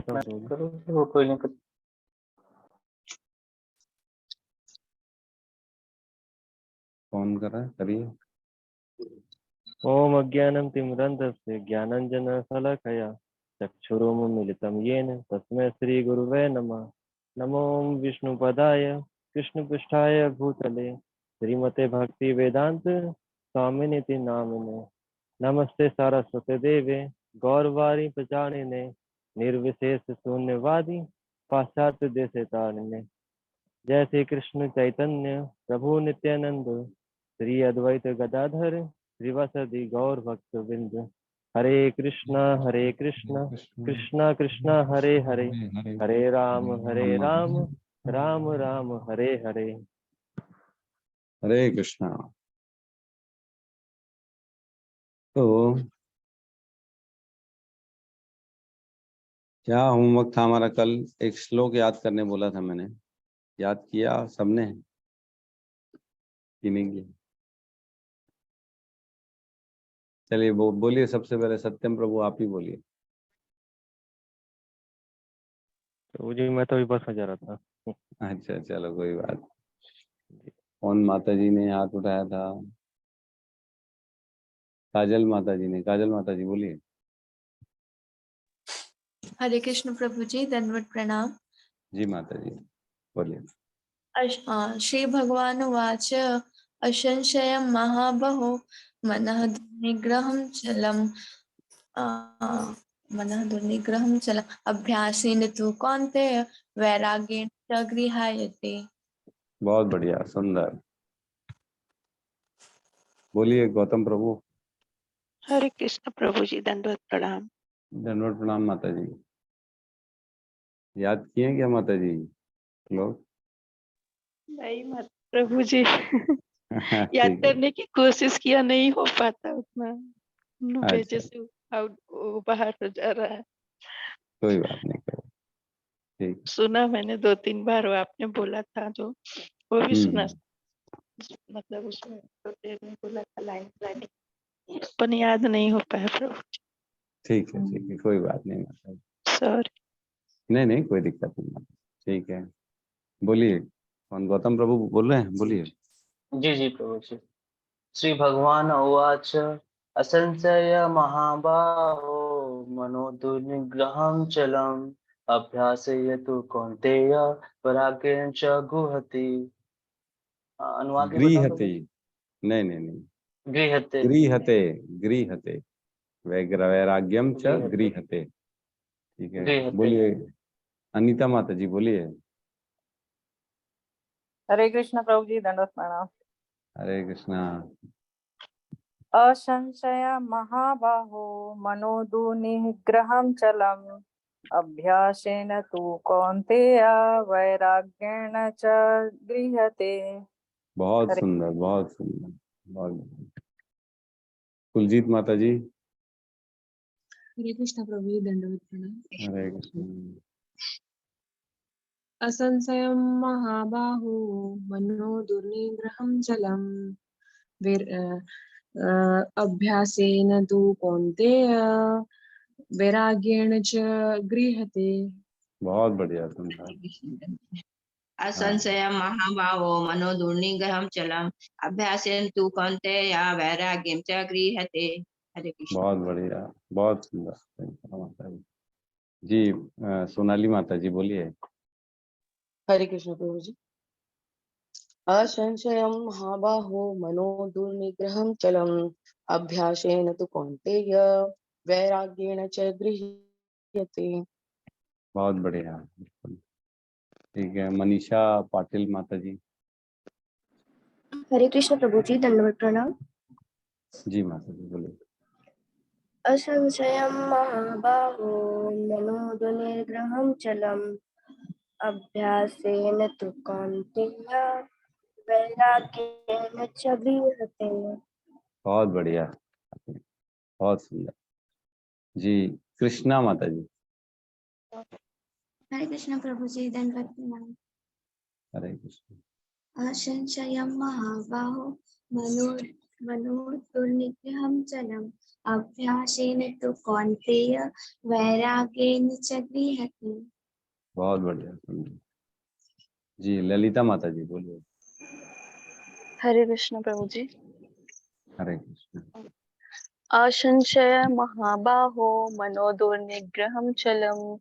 मैं प्रभु। करूँ वो कोई नहीं कर। कौन कर रहा है? करिए। ओम अज्ञानं तिमिरन्धस्य ज्ञानाञ्जनशलाकया चक्षुरुन्मीलितं येन तस्मै श्रीगुरुवे नमः। नमो विष्णुपदाय कृष्णपृष्ठाय भूतले श्रीमते भक्तिवेदान्त स्वामिनिति नामिने। नमस्ते सरस्वती देवे गौरवाणी प्रचारिणे निर्विशेष शून्यवादी पाश्चात्य देशे तारिणे। जय श्री कृष्ण चैतन्य प्रभु नित्यानंद श्री अद्वैत गदाधर श्रीवासदि गौर भक्त बिंद। हरे कृष्णा कृष्णा कृष्णा हरे हरे, हरे राम राम राम हरे हरे। हरे कृष्णा। तो क्या होमवर्क था हमारा? कल एक श्लोक याद करने बोला था मैंने, याद किया सबने कि नहीं किया? चलिए वो बोलिए सबसे पहले। सत्यम प्रभु आप ही बोलिए। तो जी मैं तो अभी बस में जा रहा था। अच्छा चलो कोई बात। कौन माता जी ने हाथ उठाया था? काजल माता जी ने। काजल माता जी बोलिए। हरे कृष्ण प्रभु जी, दंडवत प्रणाम। जी माता जी बोलिए। श्री भगवान उवाच असंशयं महाबाहो मनः दुर्निग्रहं चलम् अभ्यासेन तु कौन्तेय वैराग्येण च गृह्यते। बहुत बढ़िया, सुंदर। बोलिए गौतम प्रभु। हरे कृष्ण प्रभु जी, दंडवत प्रणाम। धन्यवाद प्रणाम माता जी। याद किए क्या माता जी लोग? नहीं मत प्रभु जी। याद ठीक है। करने की कोशिश किया, नहीं हो पाता उतना। भेजे अच्छा से वो बाहर हो जा रहा है। कोई बात नहीं करो। ठीक। सुना मैंने 2-3 बार, वो आपने बोला था जो, वो भी सुना। मतलब उसमें तो देर में बोला था लाइन लाइन, पर याद नहीं हो पाया प्रभु जी। ठीक है कोई बात नहीं माता जी। सॉरी। नहीं नहीं कोई दिक्कत नहीं माता। ठीक है बोलिए। कौन? गौतम प्रभु बोल रहे हैं, बोलिए। जी जी प्रभु जी। श्री भगवान उवाच असंशय महाबाहो मनो दुर्निग्रहं चलम् अभ्यासयतु कौन्तेय वैराग्येण च गुह्यति। अनुवाद भी बताओ गृहते। प्रभु जी। नहीं। गृह्यते। गृहते। गृहते वैराग्यम च गृह्यते। गृहते। ठीक है गृह्यते। बोलिए। अनीता माता जी बोलिए। हरे कृष्ण प्रभु जी, दंडवत प्रणाम। हरे कृष्णा। असंशय महाबाहो मनो दुर्निग्रहं चलम् अभ्यासेन तु कौन्तेय वैराग्येण च गृह्यते। बहुत हरे सुंदर, बहुत सुंदर, बहुत। कुलजीत माता जी। हरे कृष्ण प्रभु जी, दंडवत प्रणाम। हरे कृष्ण। असंशयं महाबाहो मनो दुर्निग्रहं चलम् अभ्यासेन तु कौन्तेय वैराग्येण च गृह्यते। बहुत बढ़िया, सुंदर। असंशयं महाबाहो मनो दुर्निग्रहं चलम् अभ्यासेन तु कौन्तेय वैराग्यं च गृह्यते। हरे कृष्ण। बहुत बढ़िया, बहुत सुंदर माता जी। जी सोनाली माता जी बोलिए। हरे कृष्ण प्रभु जी। असंशयं महाबाहो मनो दुर्निग्रहं चलम् अभ्यासेन तु कौन्तेय वैराग्येण च गृह्यते। बहुत बढ़िया। ठीक है मनीषा पाटिल माता जी। हरे कृष्ण प्रभु जी, दंडवत प्रणाम। जी माता जी बोलिए। असंशयं महाबाहो मनो दुर्निग्रहं चलम् अभ्यासेन तु कौन्तेय वैराग्येण च गृह्यते। बहुत बढ़िया, बहुत सुंदर। जी कृष्णा माता जी। हरे कृष्ण प्रभु जी, दंडवत प्रणाम। हरे कृष्ण। असंशयं महाबाहो मनो मनोदुर्निग्रहं चलम् अभ्यासेन तु कौन्तेय वैराग्येन च गृह्यते। बहुत बढ़िया, सुंदर जी। ललिता माता जी बोलिए। हरे कृष्ण प्रभु जी। हरे कृष्ण। असंशय महाबाहो मनोदुर्निग्रहं चलम्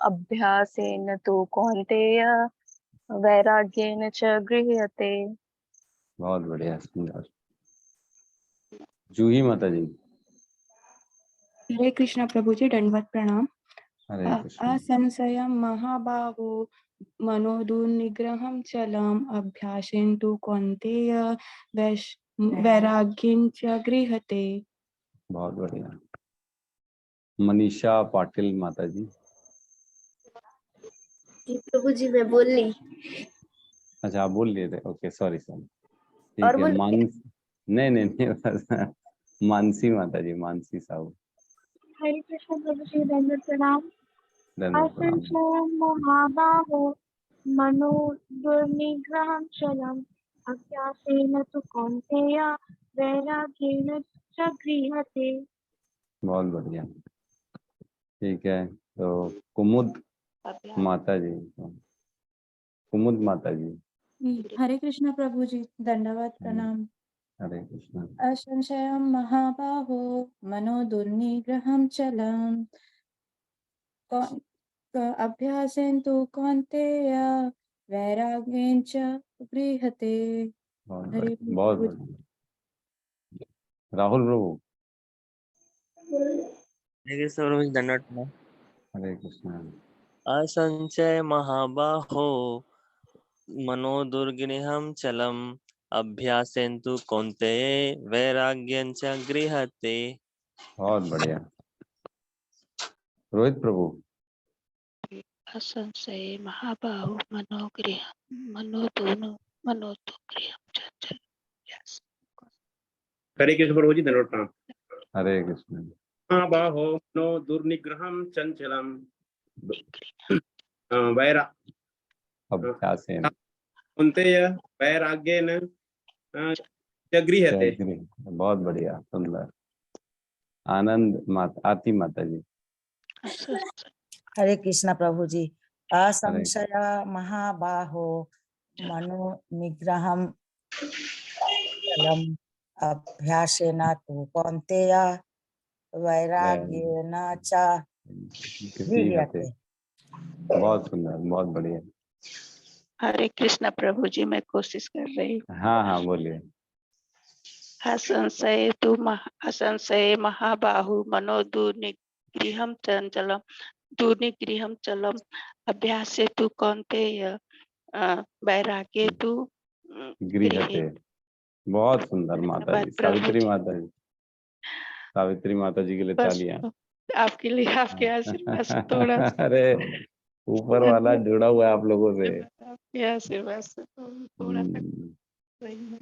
अभ्यासेन तु कौन्तेय वैराग्येन च गृह्यते। बहुत बढ़िया, सुंदर। जूही माता जी। हरे कृष्ण प्रभु जी, दंडवत प्रणाम। हरे कृष्ण। असंशयं महाबाहो मनोदुर्निग्रहं चलम् अभ्यासेन तु कौन्तेय वैराग्येन च गृह्यते। बहुत बढ़िया। मनीषा पाटिल माता जी। जी प्रभु जी, मैं बोल ली। अच्छा, आप बोल लिए थे, ओके, सॉरी सॉरी। और ठीक है। बोल नहीं नहीं नहीं बस मानसी माता जी, मानसी साहू। हरे कृष्ण प्रभु जी, दंडवत प्रणाम। धन्यवाद, प्रणाम। असंशयं महाबाहो मनोदुर्निग्रहं चलम् अभ्यासेन तु कौन्तेय वैराग्येन च गृह्यते। बहुत बढ़िया। ठीक है, तो कुमुद माता जी। कुमुद माता जी। हरे कृष्ण प्रभु जी, दंडवत प्रणाम। हरे कृष्ण। असंशयं महाबाहो मनोदुर्निग्रहं चलम् अभ्यासेन तु कौन्तेय वैराग्येन च गृह्यते। बहुत हरे बढ़िया, बहुत प्रभु जी। बढ़िया। राहुल प्रभु। हरे कृष्ण प्रभु जी, दंडवत प्रणाम। हरे कृष्ण। असंशय महाबाहो मनोदुर्निग्रहं चलम् अभ्यासेन तु कौन्तेय वैराग्यं च गृह्यते। बहुत बढ़िया। रोहित प्रभु। असंशये महाबाहो मनोदुर्निग्रहं चलम्। Yes. हरे कृष्ण प्रभु जी, दंडवत प्रणाम। हरे कृष्ण। महाबाहो मनो दुर्निग्रहं चंचलम वैरा अभ्यासेन कौन्तेय वैराग्येन च गृह्यते। बहुत बढ़िया, सुंदर। आनंद माता, आरती माता जी। हरे कृष्ण प्रभु जी। हरे असंशय महाबाहो मनो निग्रहं चलम् अभ्यासेन तु कौन्तेय वैराग्येन च गृह्यते। गृह्यते। बहुत सुंदर, बहुत बढ़िया। हरे कृष्ण प्रभु जी, मैं कोशिश कर रही हूँ। हाँ हाँ, बोलिए। असंशये महाबाहु मनोदुर्निग्रहं चंचलम् दुर्निग्रहं चलम् अभ्यासे तु कौन्तेय वैराग्ये तु गृह्यते। बहुत सुंदर माता जी। प्रभु सावित्री जी। माता जी। सावित्री माता जी के लिए बस तालियां। आपके लिए, आपके आशीर्वाद से थोड़ा अरे, ऊपर वाला जुड़ा हुआ है आप लोगों से। आपके आशीर्वाद से थोड़ा सा सही है।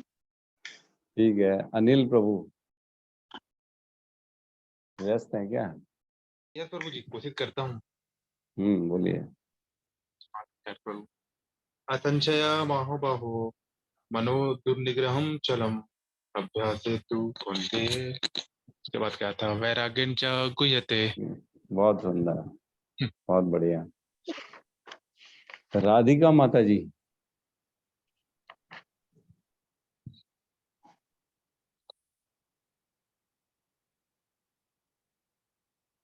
ठीक है। अनिल प्रभु, व्यस्त हैं क्या? यस प्रभु जी, कोशिश करता हूँ। बोलिए। प्रभु। असंशय महाबाहो मनो दुर्निग्रहं चलम अभ्यासे तु कौन्तेय। उसके बाद क्या था? वैराग्यं च गुह्यते। बहुत सुंदर, बहुत बढ़िया। राधिका माता जी।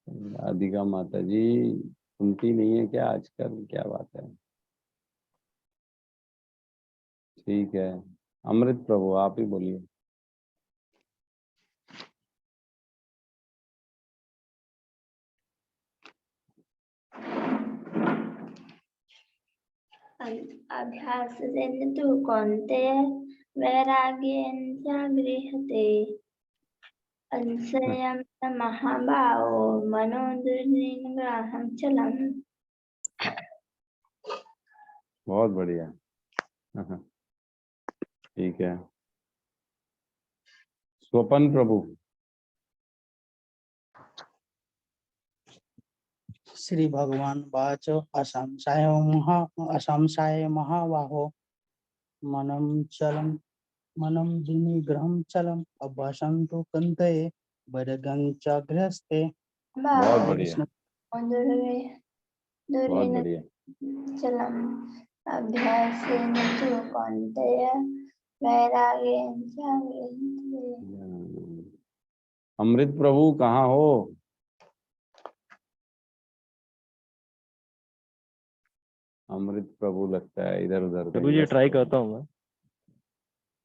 राधिका माता जी सुनती नहीं है क्या आजकल? क्या बात है? ठीक है। अमृत प्रभु, आप ही बोलिए। अभ्यासेन तु कौन्तेय वैराग्येन च गृह्यते। असंशयं महाबाहो मनोदुर्निग्रहं चलम्। बहुत बढ़िया। ठीक है। स्वपन प्रभु। श्री भगवान वाच असंशय महाबाहो मनम चलम मनम दुनिग्रहम चलम अभ्यासं तु कंतये वैराग्यञ्च गृहस्थे। बहुत हरे बढ़िया, कृष्ण। बहुत बढ़िया। चलम अभ्यासेन तु कौन्तेय वैराग्येन च गृह्यते। अमृत प्रभु कहाँ हो? अमृत प्रभु लगता है इधर उधर प्रभु कहीं जी व्यस्त ट्राई हो। करता हूँ मैं।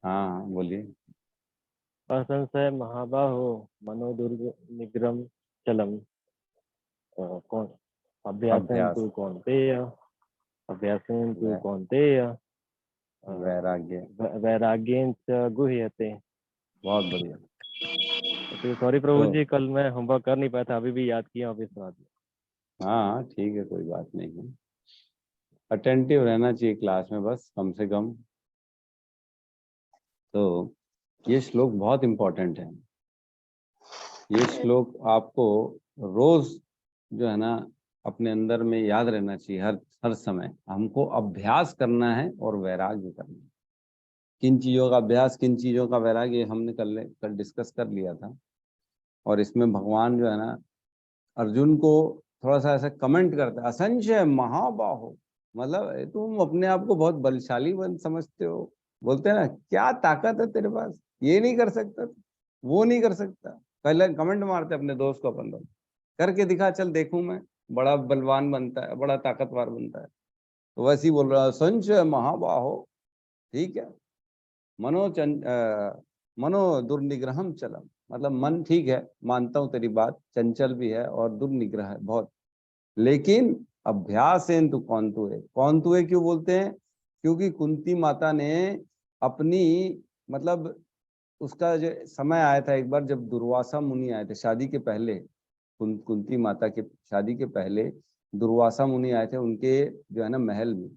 हाँ बोलिए। असंशय महाबाहो मनोदुर्ग निग्रम चलम कौन अभ्यासेन अभ्यास, तु कौन्तेय अभ्यासेन तु वै, कौन्तेय वैराग्य, वैराग्येन च गुह्यते। बहुत बढ़िया। तो सॉरी प्रभु तो जी, कल मैं होमवर्क कर नहीं पाया था, अभी भी याद किया ऑफिस में आके। हाँ ठीक है, कोई बात नहीं है। अटेंटिव रहना चाहिए क्लास में बस, कम से कम। तो ये श्लोक बहुत इम्पोर्टेंट है। ये श्लोक आपको रोज जो है ना अपने अंदर में याद रहना चाहिए। हर हर समय हमको अभ्यास करना है और वैराग्य करना है। किन चीजों का अभ्यास, किन चीजों का वैराग्य, हमने कल डिस्कस कर लिया था। और इसमें भगवान जो है ना अर्जुन को थोड़ा सा ऐसा कमेंट करता है, असंशय महाबाहो, मतलब तुम अपने आप को बहुत बलशाली समझते हो। बोलते हैं ना, क्या ताकत है तेरे पास, ये नहीं कर सकता, वो नहीं कर सकता। पहले कमेंट मारते अपने दोस्त को, अपन लोग करके दिखा, चल देखूं मैं, बड़ा बलवान बनता है, बड़ा ताकतवर बनता है। तो वैसे ही बोल रहा है, संशय महाबाहो, ठीक है। मनो दुर्निग्रहम चलम, मतलब मन ठीक है, मानता हूं तेरी बात, चंचल भी है और दुर्निग्रह है बहुत, लेकिन अभ्यासेन तु कौन्तुये। कौन्तुये क्यों बोलते हैं? क्योंकि कुंती माता ने अपनी, मतलब उसका जो समय आया था एक बार, जब दुर्वासा मुनि आए थे शादी के पहले, कुंती माता के शादी के पहले दुर्वासा मुनि आए थे उनके जो है ना महल में,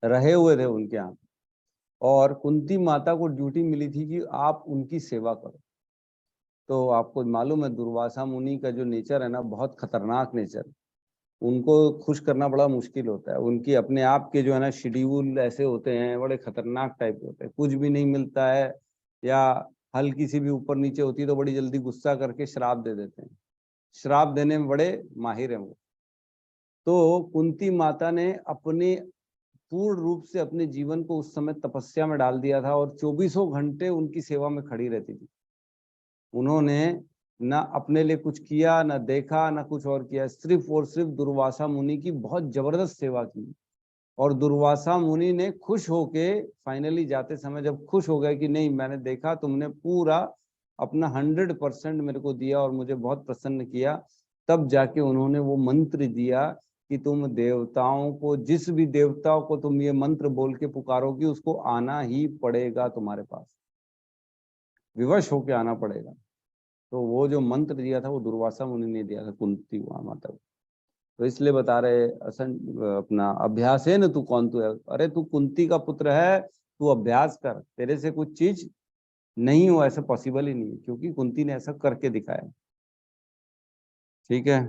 रहे हुए थे उनके यहाँ। और कुंती माता को ड्यूटी मिली थी कि आप उनकी सेवा करो। तो आपको मालूम है दुर्वासा मुनि का जो नेचर है ना, बहुत खतरनाक नेचर। उनको खुश करना बड़ा मुश्किल होता है। उनकी अपने आप के जो है ना शेड्यूल ऐसे होते हैं, बड़े खतरनाक टाइप के होते हैं। कुछ भी नहीं मिलता है या हल्की सी भी ऊपर नीचे होती है तो बड़ी जल्दी गुस्सा करके श्राप दे देते हैं। श्राप देने में बड़े माहिर हैं वो। तो कुंती माता ने अपने पूर्ण रूप से अपने जीवन को उस समय तपस्या में डाल दिया था और 24 घंटे उनकी सेवा में खड़ी रहती थी। उन्होंने ना अपने लिए कुछ किया, ना देखा, ना कुछ और किया, सिर्फ और सिर्फ दुर्वासा मुनि की बहुत जबरदस्त सेवा की। और दुर्वासा मुनि ने खुश होके फाइनली जाते समय जब खुश हो गए कि नहीं, मैंने देखा तुमने पूरा अपना 100% मेरे को दिया और मुझे बहुत प्रसन्न किया, तब जाके उन्होंने वो मंत्र दिया कि तुम देवताओं को, जिस भी देवताओं को तुम ये मंत्र बोल के पुकारोगी उसको आना ही पड़ेगा, तुम्हारे पास विवश होके आना पड़ेगा। तो वो जो मंत्र दिया था वो दुर्वासा मुनि ने दिया था कुंती माता को। तो इसलिए बता रहे अपना अभ्यासेन तु कौन्तु है। अरे तू कुंती का पुत्र है, तू अभ्यास कर, तेरे से कुछ चीज नहीं हो, ऐसा पॉसिबल ही नहीं है, क्योंकि कुंती ने ऐसा करके दिखाया। ठीक है,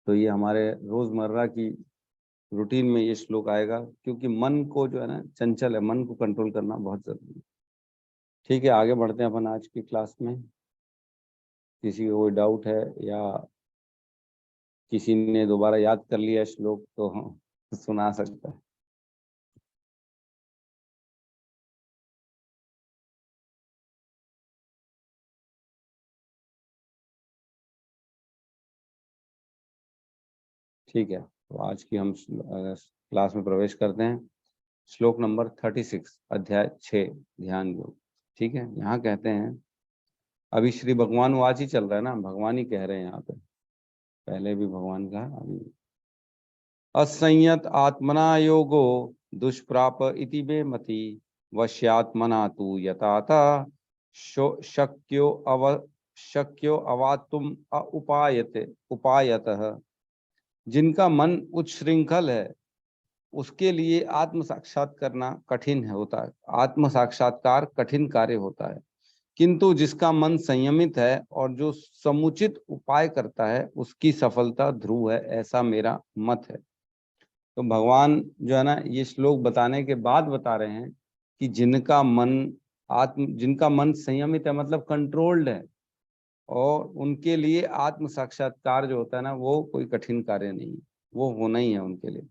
तो ये हमारे रोजमर्रा की रूटीन में ये श्लोक आएगा, क्योंकि मन को जो है ना चंचल है, मन को कंट्रोल करना बहुत जरूरी है। ठीक है, आगे बढ़ते हैं अपन आज की क्लास में। किसी को कोई डाउट है या किसी ने दोबारा याद कर लिया श्लोक तो सुना सकता है। ठीक है, तो आज की हम क्लास में प्रवेश करते हैं। श्लोक नंबर 36, अध्याय 6, ध्यान योग। ठीक है, यहाँ कहते हैं, अभी श्री भगवान वाच ही चल रहा है ना, भगवान ही कह रहे हैं यहाँ पे, पहले भी भगवान का। अभी असंयत आत्मना योगो दुष्प्राप इति बेमति वश्यात्मना तु यताता शक्यो अवातुम उपायतः। जिनका मन उच्छृंखल है उसके लिए आत्म साक्षात करना कठिन होता है, आत्म साक्षात्कार कठिन कार्य होता है, किंतु जिसका मन संयमित है और जो समुचित उपाय करता है उसकी सफलता ध्रुव है, ऐसा मेरा मत है। तो भगवान जो है ना ये श्लोक बताने के बाद बता रहे हैं कि जिनका मन संयमित है, मतलब कंट्रोल्ड है, और उनके लिए आत्म साक्षात्कार जो होता है ना, वो कोई कठिन कार्य नहीं है, वो होना ही है उनके लिए।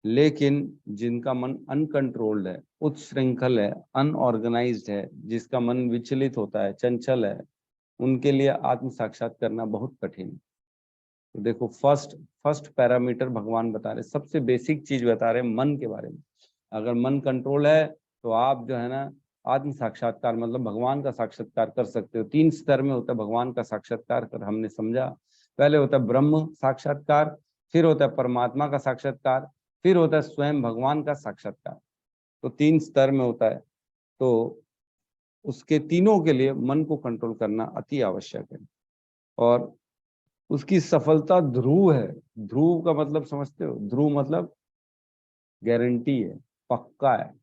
लेकिन जिनका मन अनकंट्रोल्ड है, उच्छृंखल है, अनऑर्गेनाइज्ड है, जिसका मन विचलित होता है, चंचल है, उनके लिए आत्म साक्षात करना बहुत कठिन है। तो देखो, फर्स्ट पैरामीटर भगवान बता रहे, सबसे बेसिक चीज बता रहे मन के बारे में। अगर मन कंट्रोल है तो आप जो है ना आत्म साक्षात्कार मतलब भगवान का साक्षात्कार कर सकते हो। 3 स्तर में होता है भगवान का साक्षात्कार कर, हमने समझा। पहले होता है ब्रह्म साक्षात्कार, फिर होता है परमात्मा का साक्षात्कार, फिर होता है स्वयं भगवान का साक्षात्कार। तो 3 स्तर में होता है। तो उसके तीनों के लिए मन को कंट्रोल करना अति आवश्यक है, और उसकी सफलता ध्रुव है। ध्रुव का मतलब समझते हो? ध्रुव मतलब गारंटी है, पक्का है।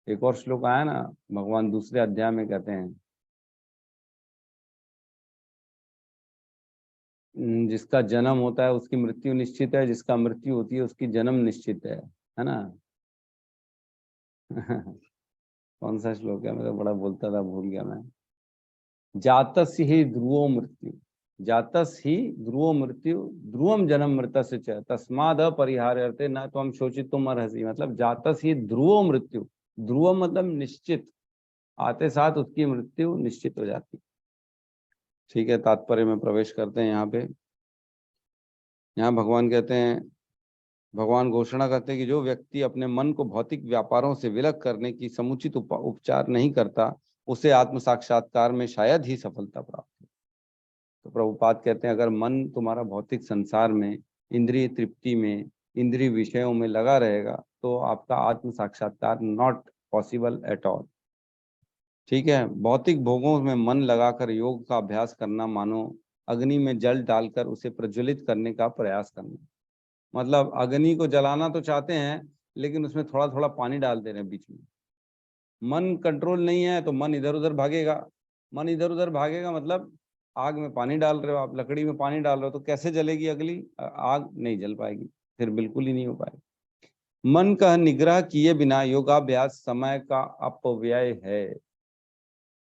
एक और श्लोक आया ना, भगवान दूसरे अध्याय में कहते हैं, जिसका जन्म होता है उसकी मृत्यु निश्चित है, जिसका मृत्यु होती है उसकी जन्म निश्चित है ना। कौन सा श्लोक है? मैं तो बड़ा बोलता था, भूल गया मैं। जातस ही ध्रुवो मृत्यु, जातस ही ध्रुवो मृत्यु, ध्रुवम जन्म मृतस्य च तस्माद अपरिहार्यते न त्वं शोचितुम अर्हसि। मतलब जातस ही ध्रुवो मृत्यु, ध्रुव मतलब निश्चित, आते साथ उसकी मृत्यु निश्चित हो जाती। ठीक है, तात्पर्य में प्रवेश करते हैं। यहाँ भगवान कहते हैं, भगवान घोषणा करते हैं कि जो व्यक्ति अपने मन को भौतिक व्यापारों से विलग करने की समुचित उपचार नहीं करता, उसे आत्म साक्षात्कार में शायद ही सफलता प्राप्त हो। तो प्रभुपाद कहते हैं, अगर मन तुम्हारा भौतिक संसार में, इंद्रिय तृप्ति में, इंद्रिय विषयों में लगा रहेगा, तो आपका आत्म साक्षात्कार नॉट पॉसिबल एट ऑल। ठीक है, भौतिक भोगों में मन लगाकर योग का अभ्यास करना मानो अग्नि में जल डालकर उसे प्रज्वलित करने का प्रयास करना। मतलब अग्नि को जलाना तो चाहते हैं, लेकिन उसमें थोड़ा थोड़ा पानी डाल दे रहे हैं बीच में। मन कंट्रोल नहीं है तो मन इधर उधर भागेगा। मन इधर उधर भागेगा मतलब आग में पानी डाल रहे हो आप, लकड़ी में पानी डाल रहे हो, तो कैसे जलेगी अगली आग? नहीं जल पाएगी, फिर बिल्कुल ही नहीं हो पाएगा। मन का निग्रह किए बिना योगाभ्यास समय का अपव्यय है।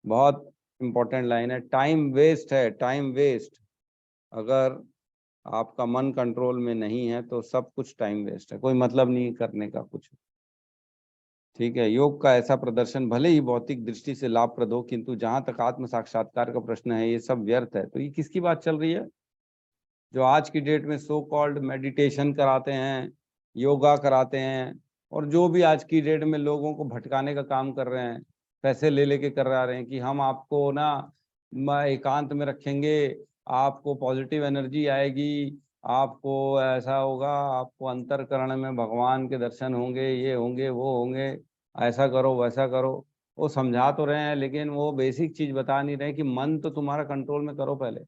बहुत इंपॉर्टेंट लाइन है, टाइम वेस्ट है, टाइम वेस्ट। अगर आपका मन कंट्रोल में नहीं है तो सब कुछ टाइम वेस्ट है, कोई मतलब नहीं करने का कुछ। ठीक है, योग का ऐसा प्रदर्शन भले ही भौतिक दृष्टि से लाभप्रद हो, किंतु जहां तक आत्म साक्षात्कार का प्रश्न है, ये सब व्यर्थ है। तो ये किसकी बात चल रही है? जो आज की डेट में सो कॉल्ड मेडिटेशन कराते हैं, योगा कराते हैं, और जो भी आज की डेट में लोगों को भटकाने का काम कर रहे हैं, पैसे ले लेके करा रहे हैं कि हम आपको ना एकांत में रखेंगे, आपको पॉजिटिव एनर्जी आएगी, आपको ऐसा होगा, आपको अंतरकरण में भगवान के दर्शन होंगे, ये होंगे, वो होंगे, ऐसा करो वैसा करो। वो समझा तो रहे हैं, लेकिन वो बेसिक चीज बता नहीं रहे कि मन तो तुम्हारा कंट्रोल में करो पहले।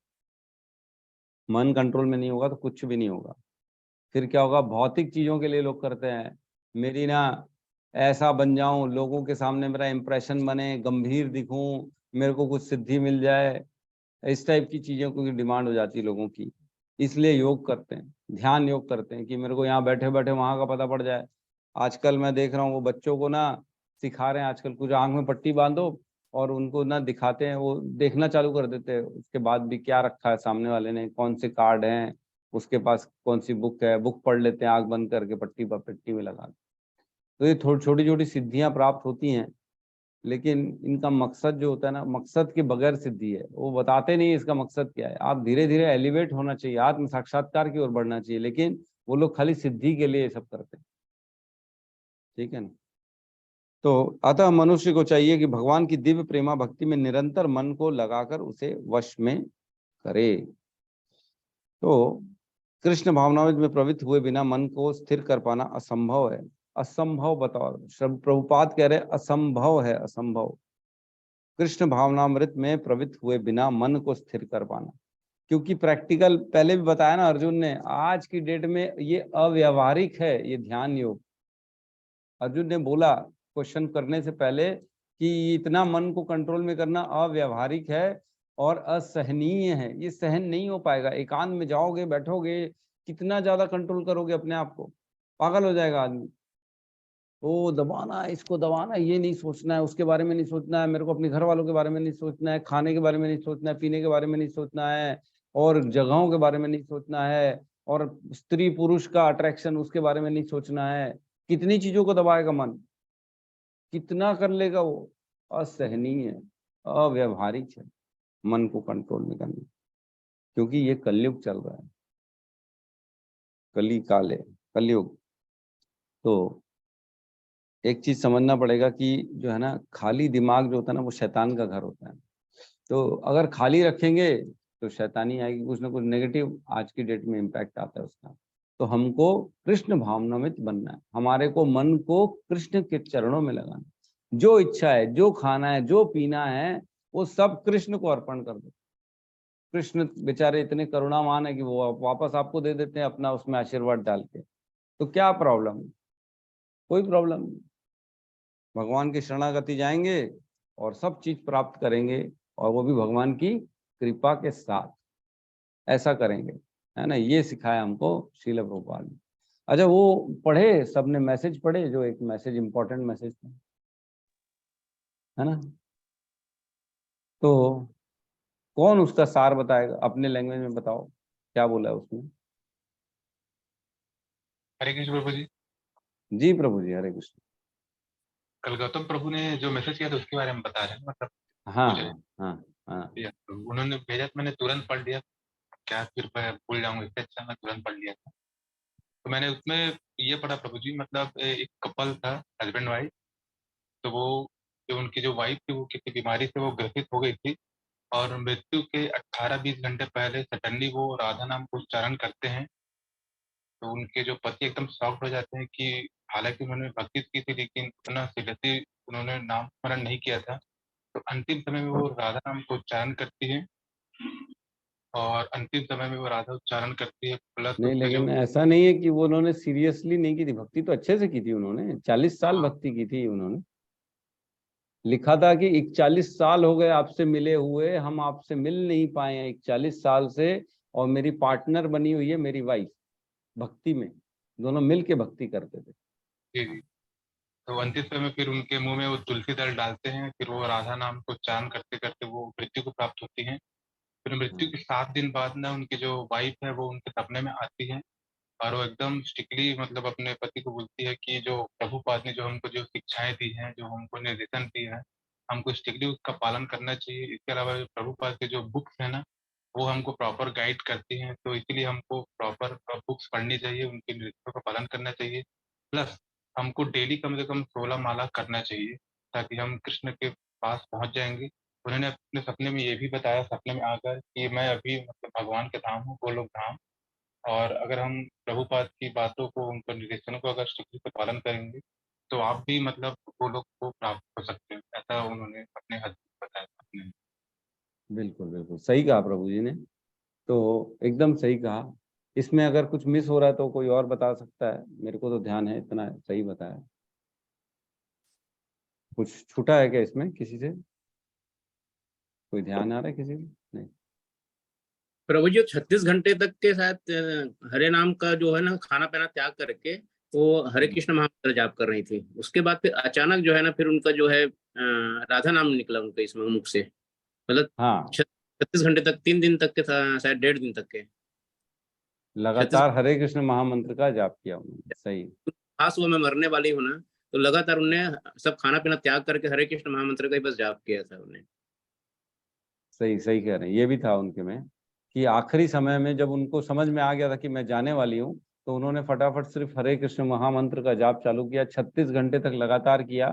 मन कंट्रोल में नहीं होगा तो कुछ भी नहीं होगा। फिर क्या होगा? भौतिक चीजों के लिए लोग करते हैं, मेरी ना ऐसा बन जाऊं, लोगों के सामने मेरा इंप्रेशन बने, गंभीर दिखूं, मेरे को कुछ सिद्धि मिल जाए, इस टाइप की चीजों की डिमांड हो जाती है लोगों की। इसलिए योग करते हैं, ध्यान योग करते हैं कि मेरे को यहाँ बैठे बैठे वहां का पता पड़ जाए। आजकल मैं देख रहा हूँ वो बच्चों को ना सिखा रहे हैं, आजकल कुछ आंख में पट्टी बांधो और उनको ना दिखाते हैं, वो देखना चालू कर देते हैं। उसके बाद भी क्या रखा है सामने वाले ने, कौन से कार्ड हैं उसके पास, कौन सी बुक है, बुक पढ़ लेते हैं आंख बंद करके, पट्टी में लगा। तो ये छोटी छोटी सिद्धियां प्राप्त होती हैं, लेकिन इनका मकसद जो होता है ना, मकसद के बगैर सिद्धि है, वो बताते नहीं इसका मकसद क्या है। आप धीरे धीरे एलिवेट होना चाहिए, आत्म साक्षात्कार की ओर बढ़ना चाहिए, लेकिन वो लोग खाली सिद्धि के लिए ये सब करते हैं। ठीक है ना? तो अतः मनुष्य को चाहिए कि भगवान की दिव्य प्रेमा भक्ति में निरंतर मन को लगाकर उसे वश में करे। तो कृष्ण भावनाओं में प्रवृत्त हुए बिना मन को स्थिर कर पाना असंभव है। असंभव बताओ, प्रभुपाद कह रहे असंभव है, असंभव। कृष्ण भावनामृत में प्रवृत्त हुए बिना मन को स्थिर कर पाना, क्योंकि प्रैक्टिकल पहले भी बताया ना अर्जुन ने, आज की डेट में ये अव्यावहारिक है, ये ध्यान योग। अर्जुन ने बोला क्वेश्चन करने से पहले कि इतना मन को कंट्रोल में करना अव्यावहारिक है और असहनीय है, ये सहन नहीं हो पाएगा। एकांत में जाओगे, बैठोगे, कितना ज्यादा कंट्रोल करोगे अपने आप को, पागल हो जाएगा आदमी। वो दबाना है, इसको दबाना है, ये नहीं सोचना है, उसके बारे में नहीं सोचना है, मेरे को अपने घर वालों के बारे में नहीं सोचना है, खाने के बारे में नहीं सोचना है, पीने के बारे में नहीं सोचना है, और जगहों के बारे में नहीं सोचना है, और स्त्री पुरुष का अट्रैक्शन उसके बारे में नहीं सोचना है। कितनी चीजों को दबाएगा मन, कितना कर लेगा वो। असहनीय है, अव्यवहारिक है मन को कंट्रोल में करना, क्योंकि ये कलयुग चल रहा है, कली काल है, कलयुग। तो एक चीज समझना पड़ेगा कि जो है ना, खाली दिमाग जो होता है ना, वो शैतान का घर होता है। तो अगर खाली रखेंगे तो शैतानी आएगी, कुछ ना कुछ नेगेटिव आज की डेट में इम्पैक्ट आता है उसका। तो हमको कृष्ण भावनामृत बनना है, हमारे को मन को कृष्ण के चरणों में लगाना, जो इच्छा है, जो खाना है, जो पीना है, वो सब कृष्ण को अर्पण कर दो। कृष्ण बेचारे इतने करुणावान है कि वो वापस आपको दे देते हैं अपना उसमें आशीर्वाद डाल के। तो क्या प्रॉब्लम है? कोई प्रॉब्लम नहीं। भगवान की शरणागति जाएंगे और सब चीज प्राप्त करेंगे, और वो भी भगवान की कृपा के साथ। ऐसा करेंगे, है ना। ये सिखाया हमको श्रील प्रभुपाद ने। अच्छा, वो पढ़े, सबने मैसेज पढ़े, जो एक मैसेज, इंपॉर्टेंट मैसेज था, है ना। तो कौन उसका सार बताएगा? अपने लैंग्वेज में बताओ क्या बोला है उसमें। हरे कृष्ण प्रभु जी। जी प्रभु जी, हरे कृष्ण। कल गौतम प्रभु ने जो मैसेज किया था उसके बारे में बता रहे हैं, मतलब हाँ मुझे हाँ हाँ। उन्होंने भेजा तो मैंने तुरंत पढ़ लिया, क्या फिर मैं भूल जाऊंगा, इससे अच्छा मैं तुरंत पढ़ लिया था। तो मैंने उसमें ये पढ़ा प्रभु जी, मतलब एक कपल था, हस्बैंड वाइफ। तो वो जो उनकी जो वाइफ थी वो किसी बीमारी से वो ग्रसित हो गई थी, और मृत्यु के 18-20 घंटे पहले सडनली वो राधा नाम को उच्चारण करते हैं। तो उनके जो पति एकदम शॉक्ड हो जाते हैं कि हालांकि उन्होंने भक्ति की थी लेकिन उतना सीरियसली उन्होंने नाम स्मरण नहीं किया था। तो अंतिम समय में वो राधा नाम को उच्चारण करती है, और अंतिम समय में वो राधा उच्चारण करती है, प्लस नहीं, उसके जो लेकिन ऐसा नहीं है कि वो उन्होंने सीरियसली नहीं की थी, भक्ति तो अच्छे से की थी उन्होंने, 40 साल भक्ति की थी उन्होंने। लिखा था कि 41 साल हो गए आपसे मिले हुए, हम आपसे मिल नहीं पाए हैं 41 साल से, और मेरी पार्टनर बनी हुई है मेरी वाइफ भक्ति में, दोनों मिल के भक्ति करते थे। जी। तो अंतिम समय में फिर उनके मुंह में वो तुलसी दल डालते हैं, फिर वो राधा नाम को उच्चारण करते करते वो मृत्यु को प्राप्त होती हैं। फिर मृत्यु के 7 दिन बाद ना उनकी जो वाइफ है वो उनके सपने में आती है, और वो एकदम स्ट्रिक्टली मतलब अपने पति को बोलती है कि जो प्रभुपाद ने जो हमको जो शिक्षाएं दी हैं, जो हमको निर्देशन दिए हैं, हमको स्ट्रिक्टली उसका पालन करना चाहिए। इसके अलावा जो प्रभुपाद के जो बुक्स है ना, वो हमको प्रॉपर गाइड करती हैं, तो इसलिए हमको प्रॉपर बुक्स पढ़नी चाहिए, उनके निर्देशों का पालन करना चाहिए। प्लस हमको डेली कम से कम 16 माला करना चाहिए, ताकि हम कृष्ण के पास पहुंच जाएंगे। उन्होंने अपने सपने में ये भी बताया, सपने में आकर, कि मैं अभी मतलब भगवान के धाम हूँ, गोलोक धाम, और अगर हम प्रभुपाद की बातों को, उनके निर्देशनों को अगर स्ट्रिक्टली से पालन करेंगे तो आप भी मतलब गोलोक को प्राप्त हो सकते हैं। ऐसा उन्होंने अपने हद बताया अपने। बिल्कुल बिल्कुल सही कहा प्रभु जी ने, तो एकदम सही कहा। इसमें अगर कुछ मिस हो रहा है तो कोई और बता सकता है, मेरे को तो ध्यान है, इतना सही बताया। कुछ छूटा है क्या इसमें किसी से? कोई ध्यान आ रहा है किसी को? नहीं। प्रभु जी 36 घंटे तक के साथ हरे नाम का जो है ना, खाना पीना त्याग करके वो हरे कृष्ण महामंत्र जाप कर रही थी। उसके बाद फिर अचानक जो है ना, फिर उनका जो है राधा नाम निकला उनके इसमें मुख से, मतलब हाँ, 36 घंटे तक, 3 दिन तक के था शायद, 1.5 दिन तक के लगातार हरे कृष्ण महामंत्र का जाप किया उन्होंने। सही। खास वो मैं मरने वाली हूँ ना, तो लगातार उनने सब खाना पीना त्याग करके हरे कृष्ण महामंत्र का ही बस जाप किया था उन्हें। सही सही कह रहे हैं, ये भी था उनके में कि आखिरी समय में जब उनको समझ में आ गया था कि मैं जाने वाली हूँ, तो उन्होंने फटाफट सिर्फ हरे कृष्ण महामंत्र का जाप चालू किया, 36 घंटे तक लगातार किया।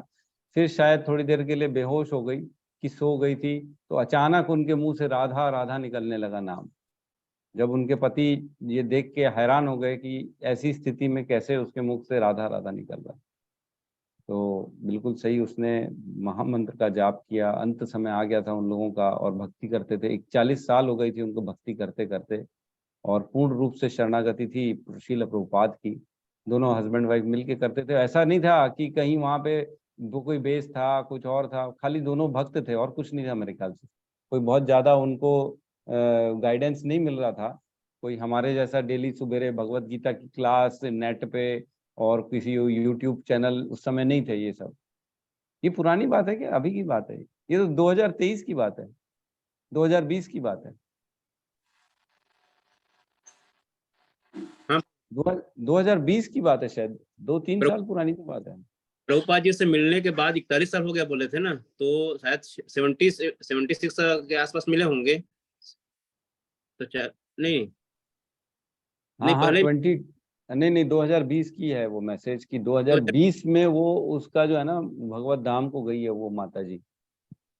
फिर शायद थोड़ी देर के लिए बेहोश हो गई कि सो गई थी, तो अचानक उनके मुंह से राधा राधा निकलने लगा नाम। जब उनके पति ये देख के हैरान हो गए कि ऐसी स्थिति में कैसे उसके मुख से राधा राधा निकल रहा, तो बिल्कुल सही, उसने महामंत्र का जाप किया। अंत समय आ गया था उन लोगों का, और भक्ति करते थे। 41 साल हो गई थी उनको भक्ति करते करते, और पूर्ण रूप से शरणागति थी श्रील प्रभुपाद की। दोनों हस्बैंड वाइफ मिलके करते थे। ऐसा नहीं था कि कहीं वहां पे वो कोई बेस था, कुछ और था, खाली दोनों भक्त थे और कुछ नहीं था मेरे ख्याल से। कोई बहुत ज्यादा उनको गाइडेंस नहीं मिल रहा था, कोई हमारे जैसा डेली सुबेरे भगवत गीता की क्लास नेट पे और किसी यूट्यूब चैनल उस समय नहीं थे ये सब। ये पुरानी बात है क्या, अभी की बात है? ये तो 2023 की बात है, 2020 की बात है। हाँ 2020 की बात है, शायद 2-3 साल पुरानी तो बात है। प्रभुपाद जी से मिलने के बाद 41 साल हो गया बोले थे ना, तो शायद 76 के आसपास मिले होंगे तो नहीं हाँ हाँ पहले नहीं 2020 की है वो मैसेज की, 2020 में वो उसका जो है ना भगवत धाम को गई है वो माता जी,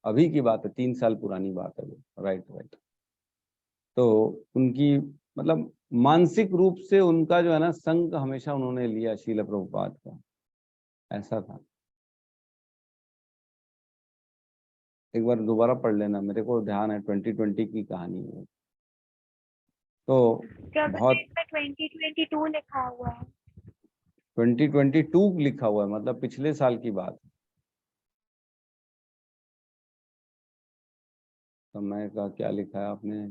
अभी की बात है, 3 साल पुरानी बात है वो। राइट। तो उनकी मतलब मानसिक रूप से उनका जो है ना संग हमेशा उन्होंने लिया शील प्रभुपाद का, ऐसा था। एक बार दोबारा पढ़ लेना, मेरे को ध्यान है 2020 की कहानी है। तो बहुत 2022 लिखा हुआ है। 2022 लिखा हुआ है, मतलब पिछले साल की बात है। समय का क्या लिखा है आपने?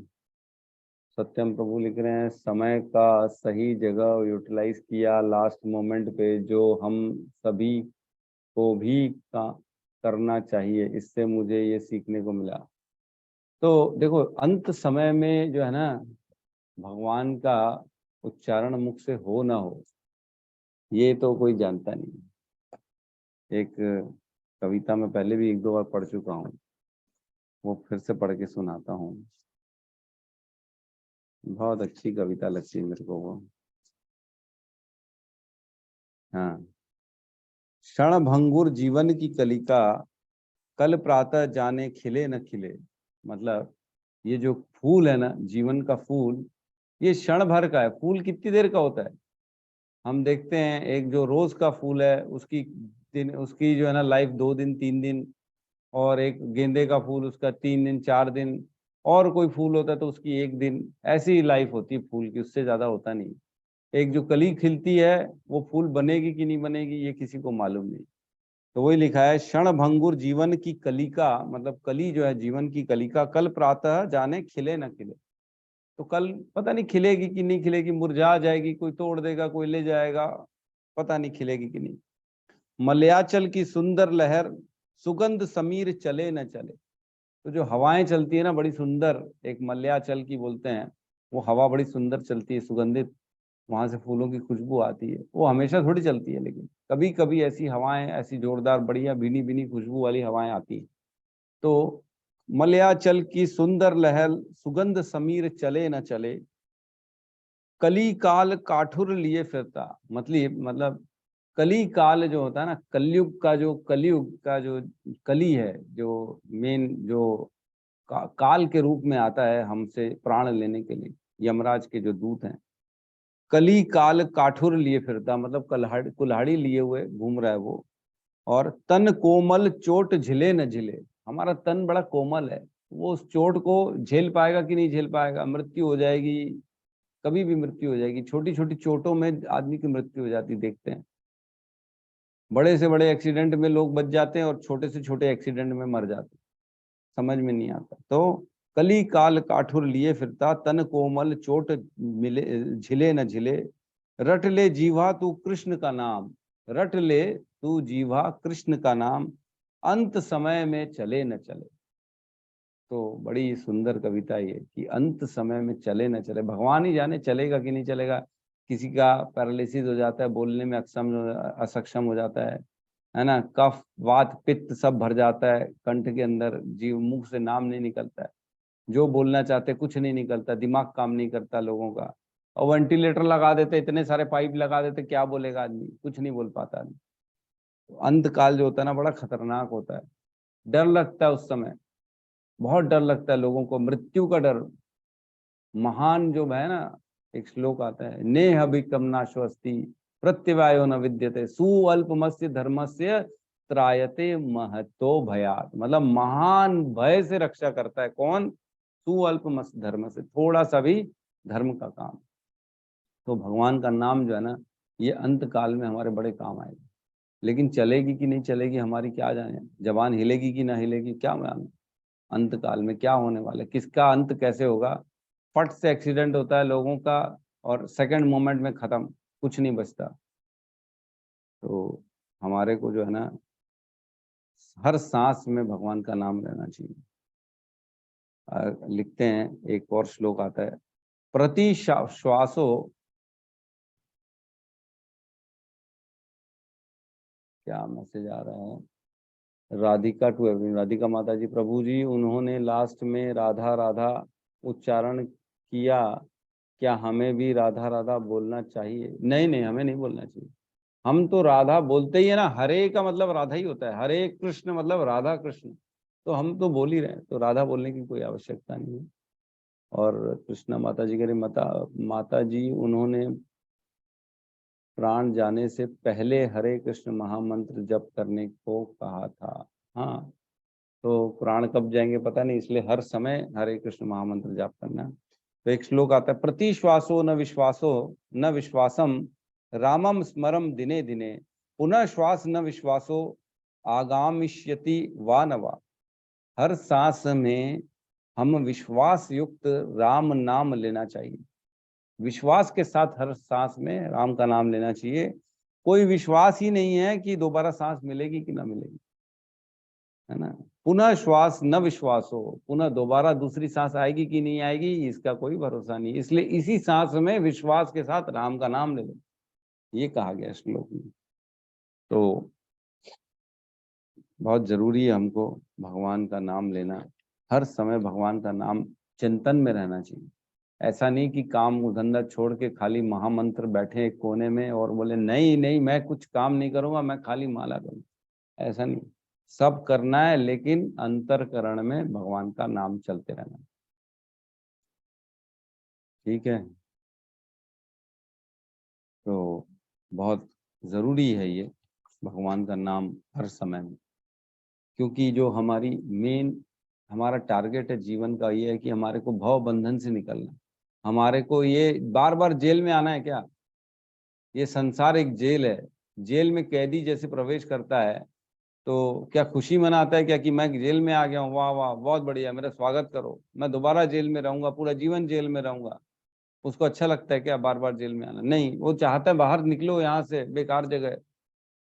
सत्यम प्रभु लिख रहे हैं, समय का सही जगह यूटिलाइज किया लास्ट मोमेंट पे, जो हम सभी को भी करना चाहिए, इससे मुझे ये सीखने को मिला। तो देखो अंत समय में जो है ना भगवान का उच्चारण मुख से हो ना हो ये तो कोई जानता नहीं। एक कविता में पहले भी 1-2 बार पढ़ चुका हूँ, वो फिर से पढ़ के सुनाता हूँ। बहुत अच्छी कविता लगती है मेरे को वो। हाँ, क्षण भंगुर जीवन की कलिका, कल प्रातः जाने खिले न खिले। मतलब ये जो फूल है ना, जीवन का फूल, ये क्षण भर का है। फूल कितनी देर का होता है? हम देखते हैं एक जो रोज का फूल है उसकी जो है ना लाइफ 2 दिन 3 दिन, और एक गेंदे का फूल उसका 3 दिन 4 दिन, और कोई फूल होता है तो उसकी 1 दिन, ऐसी लाइफ होती है फूल की, उससे ज्यादा होता नहीं। एक जो कली खिलती है वो फूल बनेगी कि नहीं बनेगी ये किसी को मालूम नहीं। तो वही लिखा है, क्षण भंगुर जीवन की कलिका, मतलब कली जो है जीवन की कलिका, कल प्रातः जाने खिले न खिले। तो कल पता नहीं खिलेगी कि नहीं खिलेगी, मुरझा जाएगी, कोई तोड़ देगा, कोई ले जाएगा, पता नहीं खिलेगी कि नहीं। मलयाचल की सुंदर लहर, सुगंध समीर चले न चले। तो जो हवाएं चलती है ना बड़ी सुंदर, एक मलयाचल की बोलते हैं, वो हवा बड़ी सुंदर चलती है, सुगंधित, वहां से फूलों की खुशबू आती है। वो हमेशा थोड़ी चलती है, लेकिन कभी कभी ऐसी हवाएं, ऐसी जोरदार बढ़िया भीनी भीनी खुशबू वाली हवाएं आती हैं। तो मलयाचल की सुंदर लहर, सुगंध समीर चले न चले, कली काल काठुर लिए फिरता। मतलब कली काल जो होता है ना, कलयुग का जो कली है, जो मेन जो काल के रूप में आता है हमसे प्राण लेने के लिए, यमराज के जो दूत हैं, कली काल काठुर लिए फिरता, मतलब कुल्हाड़ी लिए हुए घूम रहा है वो। और तन कोमल चोट झिले न झिले, हमारा तन बड़ा कोमल है, वो उस चोट को झेल पाएगा कि नहीं झेल पाएगा, मृत्यु हो जाएगी, कभी भी मृत्यु हो जाएगी। छोटी छोटी चोटों में आदमी की मृत्यु हो जाती, देखते हैं बड़े से बड़े एक्सीडेंट में लोग बच जाते हैं और छोटे से छोटे एक्सीडेंट में मर जाते, समझ में नहीं आता। तो कली काल काठुर लिए फिरता, तन कोमल चोट मिले झिले न झिले, रट ले जीवा तू कृष्ण का नाम, रट ले तू जीवा कृष्ण का नाम, अंत समय में चले न चले। तो बड़ी सुंदर कविता ये कि अंत समय में चले न चले, भगवान ही जाने चलेगा कि नहीं चलेगा। किसी का पैरालिसिस हो जाता है, बोलने में असक्षम हो जाता है ना, कफ वात पित्त सब भर जाता है कंठ के अंदर, जीव मुख से नाम नहीं निकलता है, जो बोलना चाहते कुछ नहीं निकलता, दिमाग काम नहीं करता लोगों का, और वेंटिलेटर लगा देते, इतने सारे पाइप लगा देते, क्या बोलेगा आदमी, कुछ नहीं बोल पाता आदमी। तो अंत काल जो होता है ना बड़ा खतरनाक होता है, डर लगता है उस समय, बहुत डर लगता है लोगों को, मृत्यु का डर। महान जो है ना, एक श्लोक आता है, नेह अभिकम नाश्वस्ति प्रत्यवायो न विद्यते सुअल्पमस्य धर्मस्य त्रायते महतो भयात। मतलब महान भय से रक्षा करता है कौन? सुअल्पमस्य धर्म से, थोड़ा सा भी धर्म का काम। तो भगवान का नाम जो है ना, ये अंत काल में हमारे बड़े काम आएगा। लेकिन चलेगी कि नहीं चलेगी हमारी क्या जाने, जबान हिलेगी कि ना हिलेगी क्या मालूम, अंत काल में क्या होने वाला है, किसका अंत कैसे होगा। फट से एक्सीडेंट होता है लोगों का और सेकंड मोमेंट में खत्म, कुछ नहीं बचता। तो हमारे को जो है ना हर सांस में भगवान का नाम लेना चाहिए। लिखते हैं, एक और श्लोक आता है, प्रति श्वासो, क्या मैसेज आ रहा है, राधिका टू एवरीवन, राधिका माता जी, प्रभु जी उन्होंने लास्ट में राधा राधा उच्चारण किया, क्या हमें भी राधा राधा बोलना चाहिए? नहीं नहीं, हमें नहीं बोलना चाहिए। हम तो राधा बोलते ही है ना, हरे का मतलब राधा ही होता है, हरे कृष्ण मतलब राधा कृष्ण, तो हम तो बोल ही रहे हैं, तो राधा बोलने की कोई आवश्यकता नहीं है। और कृष्णा माता जी कह रही, माता जी उन्होंने प्राण जाने से पहले हरे कृष्ण महामंत्र जप करने को कहा था। हाँ, तो प्राण कब जाएंगे पता नहीं, इसलिए हर समय हरे कृष्ण महामंत्र जाप करना है। तो एक श्लोक आता है, प्रति श्वासो न विश्वासम रामम स्मरम दिने दिने, पुनः श्वास न विश्वासो आगामिष्यति वा न वा। हर सांस में हम विश्वास युक्त राम नाम लेना चाहिए, विश्वास के साथ हर सांस में राम का नाम लेना चाहिए। कोई विश्वास ही नहीं है कि दोबारा सांस मिलेगी कि ना मिलेगी, है ना। पुनः श्वास न विश्वास हो, पुनः दोबारा दूसरी सांस आएगी कि नहीं आएगी इसका कोई भरोसा नहीं, इसलिए इसी सांस में विश्वास के साथ राम का नाम ले लो, ये कहा गया श्लोक में। तो बहुत जरूरी है हमको भगवान का नाम लेना, हर समय भगवान का नाम चिंतन में रहना चाहिए। ऐसा नहीं कि काम धंधा छोड़ के खाली महामंत्र बैठे एक कोने में और बोले नहीं नहीं मैं कुछ काम नहीं करूंगा, मैं खाली माला करूंगा। ऐसा नहीं, सब करना है, लेकिन अंतरकरण में भगवान का नाम चलते रहना, ठीक है। तो बहुत जरूरी है ये भगवान का नाम हर समय में, क्योंकि जो हमारी मेन हमारा टारगेट है जीवन का, ये है कि हमारे को भव बंधन से निकलना। हमारे को ये बार बार जेल में आना है क्या? ये संसार एक जेल है, जेल में कैदी जैसे प्रवेश करता है तो क्या खुशी मनाता है क्या कि मैं जेल में आ गया हूँ, वाह वाह बहुत बढ़िया, मेरा स्वागत करो, मैं दोबारा जेल में रहूंगा, पूरा जीवन जेल में रहूंगा? उसको अच्छा लगता है क्या बार बार जेल में आना? नहीं, वो चाहता है बाहर निकलो यहाँ से, बेकार जगह।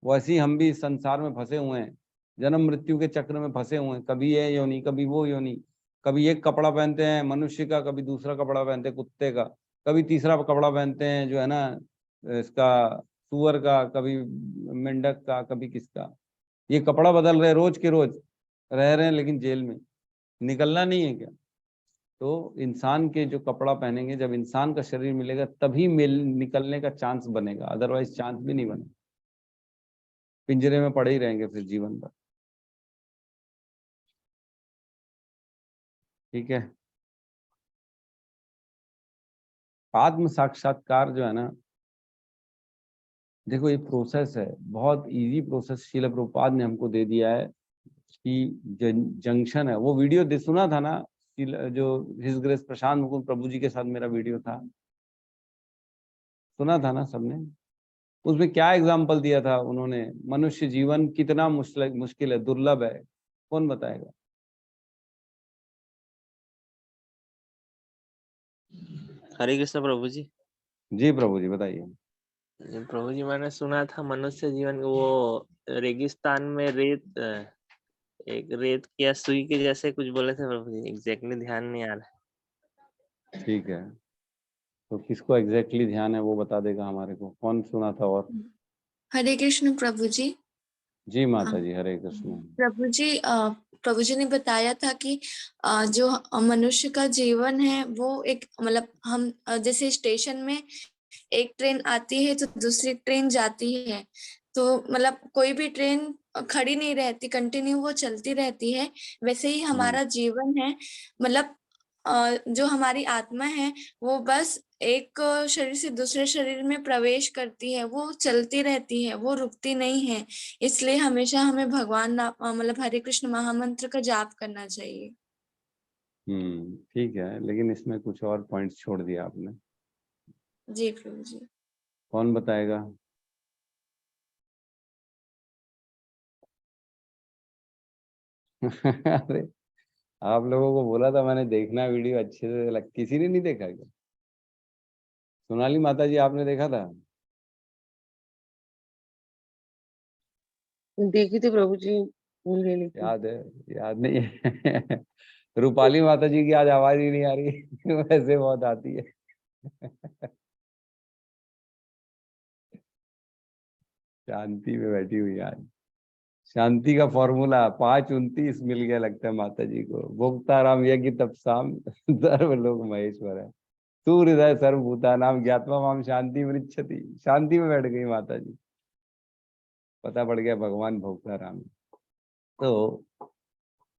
वैसे ही हम भी संसार में फंसे हुए हैं, जन्म मृत्यु के चक्र में फंसे हुए हैं, कभी ये योनि कभी वो योनि, कभी एक कपड़ा पहनते हैं मनुष्य का, कभी दूसरा कपड़ा पहनते हैं कुत्ते का, कभी तीसरा कपड़ा पहनते हैं जो है ना इसका सुअर का, कभी मेंढक का, कभी किसका। ये कपड़ा बदल रहे रोज के रोज, रह रहे हैं लेकिन जेल में, निकलना नहीं है क्या? तो इंसान के जो कपड़ा पहनेंगे, जब इंसान का शरीर मिलेगा तभी निकलने का चांस बनेगा, अदरवाइज चांस भी नहीं बनेगा, पिंजरे में पड़े ही रहेंगे फिर जीवन भर, ठीक है। आत्म साक्षात्कार जो है ना, देखो ये प्रोसेस है, बहुत इजी प्रोसेस श्रील प्रभुपाद ने हमको दे दिया है कि जंक्शन है। वो वीडियो सुना था ना, जो हिज ग्रेस प्रशांत मुकुंद प्रभु जी के साथ मेरा वीडियो था, सुना था ना सबने? उसमें क्या एग्जाम्पल दिया था उन्होंने, मनुष्य जीवन कितना मुश्किल है, दुर्लभ है, कौन बताएगा? हरे कृष्ण प्रभु जी। जी प्रभु जी बताइए। प्रभु जी मैंने सुना था मनुष्य जीवन वो रेगिस्तान में रेत एक रेत या सुई के जैसे कुछ बोले थे प्रभु जी, एग्जैक्टली ध्यान नहीं आ रहा। ठीक है, तो किसको एग्जैक्टली ध्यान है वो बता देगा हमारे को, कौन सुना था? और हरे कृष्ण प्रभु जी। जी माता जी हरे कृष्ण। प्रभु जी ने बताया था कि जो मनुष्य का जीवन है वो एक मतलब हम जैसे स्टेशन में एक ट्रेन आती है तो दूसरी ट्रेन जाती है, तो मतलब कोई भी ट्रेन खड़ी नहीं रहती, कंटिन्यू वो चलती रहती है। वैसे ही हमारा जीवन है, मतलब जो हमारी आत्मा है वो बस एक शरीर से दूसरे शरीर में प्रवेश करती है, वो चलती रहती है, वो रुकती नहीं है। इसलिए हमेशा हमें भगवान मतलब हरे कृष्ण महामंत्र का जाप करना चाहिए। ठीक है, लेकिन इसमें कुछ और पॉइंट्स छोड़ दिया आपने। जी प्रभु जी। कौन बताएगा? अरे आप लोगों को बोला था मैंने देखना वीडियो अच्छे से, किसी ने नहीं देखा क्या? सोनाली माता जी आपने देखा था? देखी थी प्रभु जी, भूल गई लेकिन। याद है? याद नहीं है? रूपाली माता जी की आज आवाज ही नहीं आ रही वैसे बहुत आती है शांति में बैठी हुई आज। शांति का फॉर्मूला 5:29 मिल गया लगता है माता जी को। भोक्ताराम यज्ञ तपसाम सर्वलोक महेश्वर है, तू हृदय सर्वभूता नाम ज्ञात्वा माम शांति मृच्छति। शांति में बैठ गई माता जी, पता पड़ गया भगवान भोक्ताराम। तो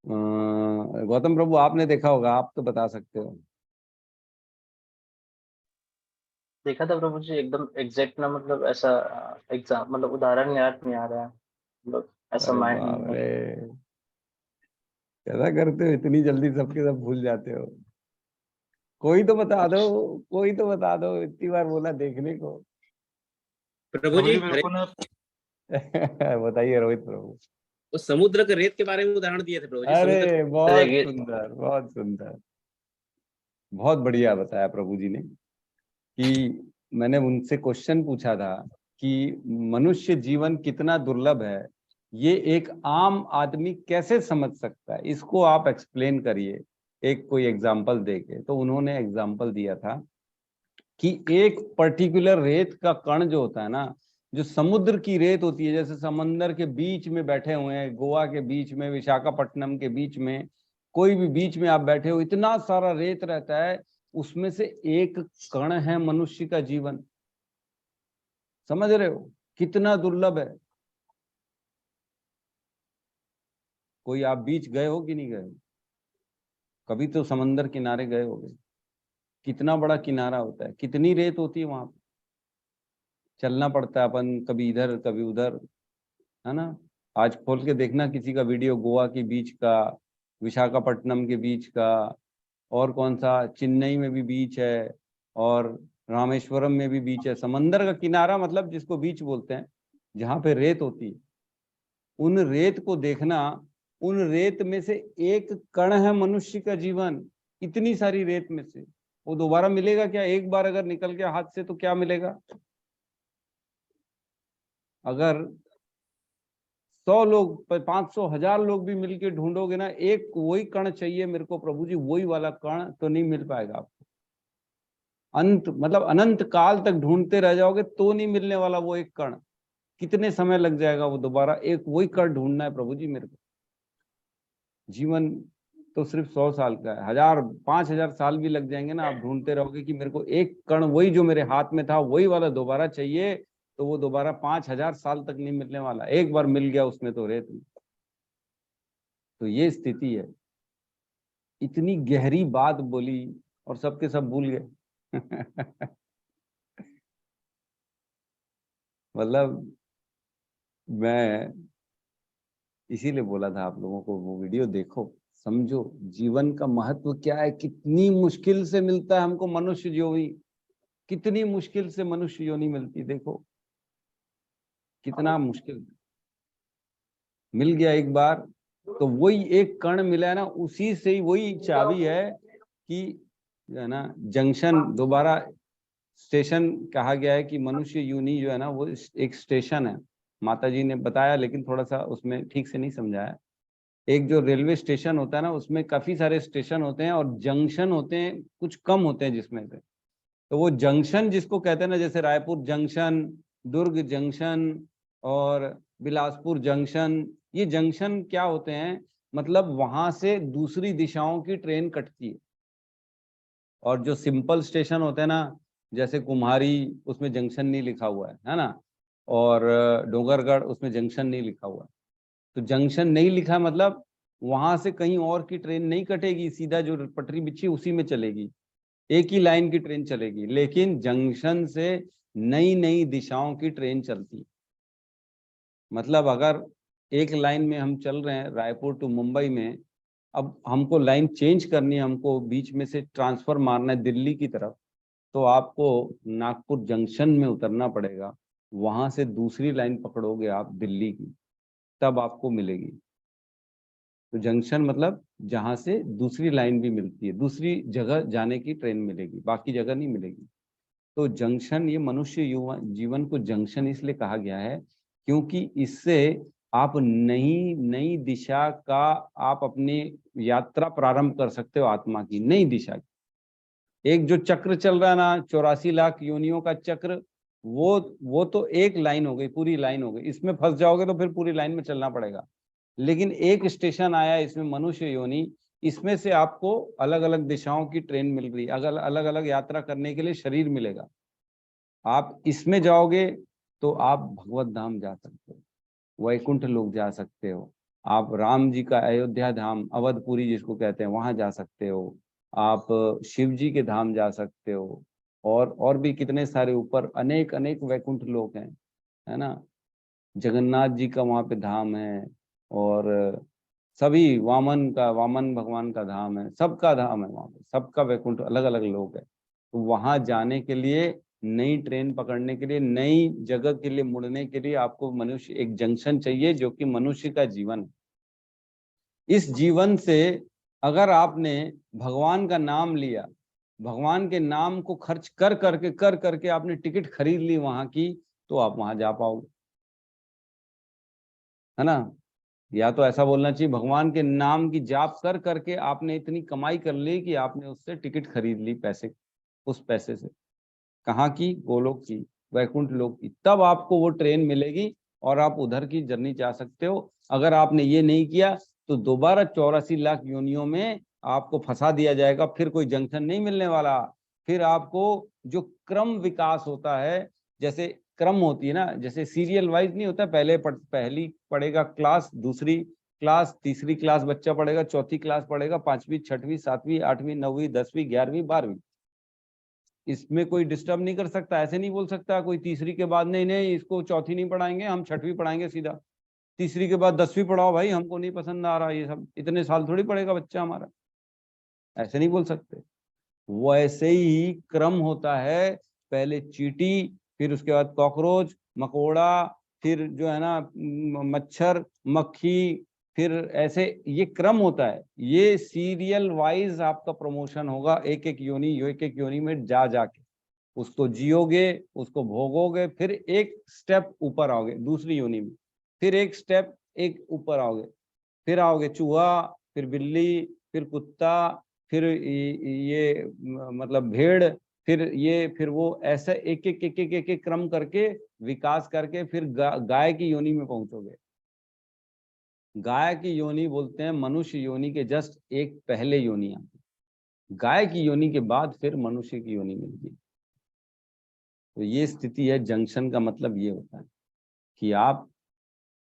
गौतम प्रभु आपने देखा होगा, आप तो बता सकते हो। देखा था प्रभु जी, एकदम एग्जैक्ट ना, मतलब ऐसा एग्जाम, मतलब उदाहरण याद नहीं आ रहा है, मतलब ऐसा अरे माइंड बाप में। रे, कैसा करते हो, इतनी जल्दी सबके सब भूल जाते हो। कोई तो बता दो, कोई तो बता दो, इतनी बार बोला देखने को। प्रभु जी मेरे को ना बताइए रोहित प्रभु। वो समुद्र के रेत के बारे में उदाहरण दिए थे प्रभु जी। अरे बहुत रेगिस्तान। सुंदर, बहुत सुंदर, बहुत बढ़िया बताया प्रभु जी ने। कि मैंने उनसे क्वेश्चन पूछा था कि मनुष्य जीवन कितना दुर्लभ है, ये एक आम आदमी कैसे समझ सकता है, इसको आप एक्सप्लेन करिए एक कोई एग्जाम्पल देके। तो उन्होंने एग्जाम्पल दिया था कि एक पर्टिकुलर रेत का कण जो होता है ना, जो समुद्र की रेत होती है, जैसे समंदर के बीच में बैठे हुए हैं, गोवा के बीच में, विशाखापट्टनम के बीच में, कोई भी बीच में आप बैठे हो, इतना सारा रेत रहता है, उसमें से एक कण है मनुष्य का जीवन। समझ रहे हो कितना दुर्लभ है? कोई आप बीच गए हो कि नहीं गए? कभी तो समंदर किनारे गए होगे, कितना बड़ा किनारा होता है, कितनी रेत होती है वहां पे, चलना पड़ता है अपन, कभी इधर कभी उधर, है ना। आज खोल के देखना किसी का वीडियो, गोवा के बीच का, विशाखापट्टनम के बीच का, और कौन सा, चेन्नई में भी बीच है, और रामेश्वरम में भी बीच है। समंदर का किनारा मतलब जिसको बीच बोलते हैं, जहाँ पे रेत होती है, उन रेत को देखना, उन रेत में से एक कण है मनुष्य का जीवन। इतनी सारी रेत में से वो दोबारा मिलेगा क्या? एक बार अगर निकल गया हाथ से तो क्या मिलेगा? अगर 100 लोग, 500, 1000 लोग भी मिलके ढूंढोगे ना, एक वही कण चाहिए मेरे को प्रभु जी, वही वाला कण, तो नहीं मिल पाएगा आपको। अंत मतलब अनंत काल तक ढूंढते रह जाओगे तो नहीं मिलने वाला वो एक कण। कितने समय लग जाएगा वो दोबारा एक वही कण ढूंढना है प्रभु जी मेरे को। जीवन तो सिर्फ 100 साल का है, 1000, 5000 साल भी लग जाएंगे ना, आप ढूंढते रहोगे कि मेरे को एक कण वही जो मेरे हाथ में था वही वाला दोबारा चाहिए, तो वो दोबारा 5000 साल तक नहीं मिलने वाला। एक बार मिल गया उसमें तो रेत में। तो ये स्थिति है। इतनी गहरी बात बोली और सबके सब भूल गए मतलब मैं इसीलिए बोला था आप लोगों को वो वीडियो देखो, समझो जीवन का महत्व क्या है। कितनी मुश्किल से मिलता है हमको मनुष्य योनि, कितनी मुश्किल से मनुष्य योनि मिलती, देखो कितना मुश्किल मिल गया एक बार। तो वही एक कण मिला है ना, उसी से ही वही चाबी है कि है ना, जंक्शन, दोबारा स्टेशन कहा गया है कि मनुष्य योनि जो है ना वो एक स्टेशन है। माता जी ने बताया लेकिन थोड़ा सा उसमें ठीक से नहीं समझाया। एक जो रेलवे स्टेशन होता है ना, उसमें काफी सारे स्टेशन होते हैं और जंक्शन होते हैं, कुछ कम होते हैं जिसमें से। तो वो जंक्शन जिसको कहते हैं ना, जैसे रायपुर जंक्शन, दुर्ग जंक्शन और बिलासपुर जंक्शन, ये जंक्शन क्या होते हैं, मतलब वहां से दूसरी दिशाओं की ट्रेन कटती है। और जो सिंपल स्टेशन होते हैं ना, जैसे कुम्हारी, उसमें जंक्शन नहीं लिखा हुआ है ना, और डोंगरगढ़, उसमें जंक्शन नहीं लिखा हुआ है। तो जंक्शन नहीं लिखा मतलब वहां से कहीं और की ट्रेन नहीं कटेगी, सीधा जो पटरी बिछी उसी में चलेगी, एक ही लाइन की ट्रेन चलेगी। लेकिन जंक्शन से नई नई दिशाओं की ट्रेन चलती। मतलब अगर एक लाइन में हम चल रहे हैं रायपुर टू मुंबई में, अब हमको लाइन चेंज करनी है, हमको बीच में से ट्रांसफर मारना है दिल्ली की तरफ, तो आपको नागपुर जंक्शन में उतरना पड़ेगा, वहां से दूसरी लाइन पकड़ोगे आप दिल्ली की, तब आपको मिलेगी। तो जंक्शन मतलब जहां से दूसरी लाइन भी मिलती है, दूसरी जगह जाने की ट्रेन मिलेगी, बाकी जगह नहीं मिलेगी। तो जंक्शन, ये मनुष्य जीवन को जंक्शन इसलिए कहा गया है क्योंकि इससे आप नई नई दिशा का आप अपनी यात्रा प्रारंभ कर सकते हो, आत्मा की नई दिशा की। एक जो चक्र चल रहा है ना, 84 लाख योनियों का चक्र, वो तो एक लाइन हो गई, पूरी लाइन हो गई। इसमें फंस जाओगे तो फिर पूरी लाइन में चलना पड़ेगा। लेकिन एक स्टेशन आया इसमें, मनुष्य योनि, इसमें से आपको अलग अलग दिशाओं की ट्रेन मिल रही, अगर अलग अलग यात्रा करने के लिए शरीर मिलेगा। आप इसमें जाओगे तो आप भगवत धाम जा सकते हो, वैकुंठ लोक जा सकते हो, आप राम जी का अयोध्या धाम, अवधपुरी जिसको कहते हैं, वहां जा सकते हो, आप शिव जी के धाम जा सकते हो, और भी कितने सारे ऊपर अनेक अनेक वैकुंठ लोक हैं, है ना। जगन्नाथ जी का वहां पे धाम है, और सभी वामन भगवान का धाम है, सबका धाम है वहां पे, सबका वैकुंठ अलग अलग लोक है। तो वहां जाने के लिए, नई ट्रेन पकड़ने के लिए, नई जगह के लिए मुड़ने के लिए आपको मनुष्य एक जंक्शन चाहिए, जो कि मनुष्य का जीवन है। इस जीवन से अगर आपने भगवान का नाम लिया, भगवान के नाम को खर्च कर करके आपने टिकट खरीद ली वहां की, तो आप वहां जा पाओगे, है ना। या तो ऐसा बोलना चाहिए, भगवान के नाम की जाप कर करके आपने इतनी कमाई कर ली कि आपने उससे टिकट खरीद ली, पैसे, उस पैसे से। कहाँ की? गोलोक की, वैकुंठ लोक की। तब आपको वो ट्रेन मिलेगी और आप उधर की जर्नी जा सकते हो। अगर आपने ये नहीं किया तो दोबारा 84 लाख योनियों में आपको फंसा दिया जाएगा, फिर कोई जंक्शन नहीं मिलने वाला। फिर आपको जो क्रम विकास होता है, जैसे क्रम होती है ना, जैसे सीरियल वाइज नहीं होता, पहली पढ़ेगा क्लास, दूसरी क्लास, तीसरी क्लास बच्चा पढ़ेगा, चौथी क्लास पढ़ेगा, 5वीं, 6वीं, 7वीं, 8वीं, 9वीं, 10वीं, 11वीं, 12वीं। इसमें कोई डिस्टर्ब नहीं कर सकता। ऐसे नहीं बोल सकता कोई तीसरी के बाद, नहीं नहीं इसको चौथी नहीं पढ़ाएंगे, हम 6वीं पढ़ाएंगे सीधा, तीसरी के बाद 10वीं पढ़ाओ भाई, हमको नहीं पसंद आ रहा ये सब, इतने साल थोड़ी पढ़ेगा बच्चा हमारा। ऐसे नहीं बोल सकते। वैसे ही क्रम होता है, पहले चींटी, फिर उसके बाद कॉकरोच, मकोड़ा, फिर जो है ना मच्छर, मक्खी, फिर ऐसे ये क्रम होता है। ये सीरियल वाइज आपका प्रमोशन होगा, एक एक योनि में जा जाके उसको जियोगे, उसको भोगोगे, फिर एक स्टेप ऊपर आओगे दूसरी योनि में, फिर एक स्टेप एक ऊपर आओगे, फिर आओगे चूहा, फिर बिल्ली, फिर कुत्ता, फिर ये मतलब भेड़, फिर वो ऐसा एक क्रम करके विकास करके फिर गाय की योनि में पहुंचोगे। गाय की योनि बोलते हैं मनुष्य योनि के जस्ट एक पहले योनि आती, गाय की योनि के बाद फिर मनुष्य की योनि मिलती है। तो ये स्थिति है। जंक्शन का मतलब ये होता है कि आप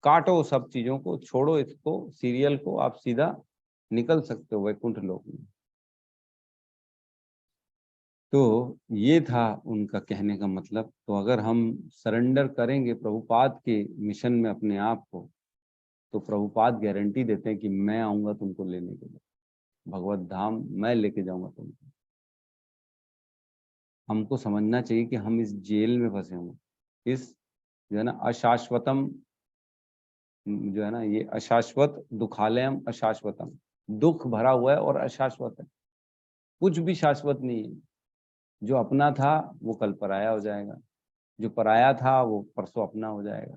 काटो सब चीजों को, छोड़ो इसको, सीरियल को, आप सीधा निकल सकते हो वैकुंठ लोक में। तो ये था उनका कहने का मतलब। तो अगर हम सरेंडर करेंगे प्रभुपाद के मिशन में अपने आप को, तो प्रभुपाद गारंटी देते हैं कि मैं आऊंगा तुमको लेने के लिए, भगवत धाम मैं लेके जाऊंगा तुमको। हमको समझना चाहिए कि हम इस जेल में फंसे हुए, इस जो है ना अशाश्वतम, जो है ना ये अशाश्वत दुखालयम अशाश्वतम, दुख भरा हुआ है और अशाश्वत है, कुछ भी शाश्वत नहीं है। जो अपना था वो कल पराया हो जाएगा, जो पराया था वो परसों अपना हो जाएगा,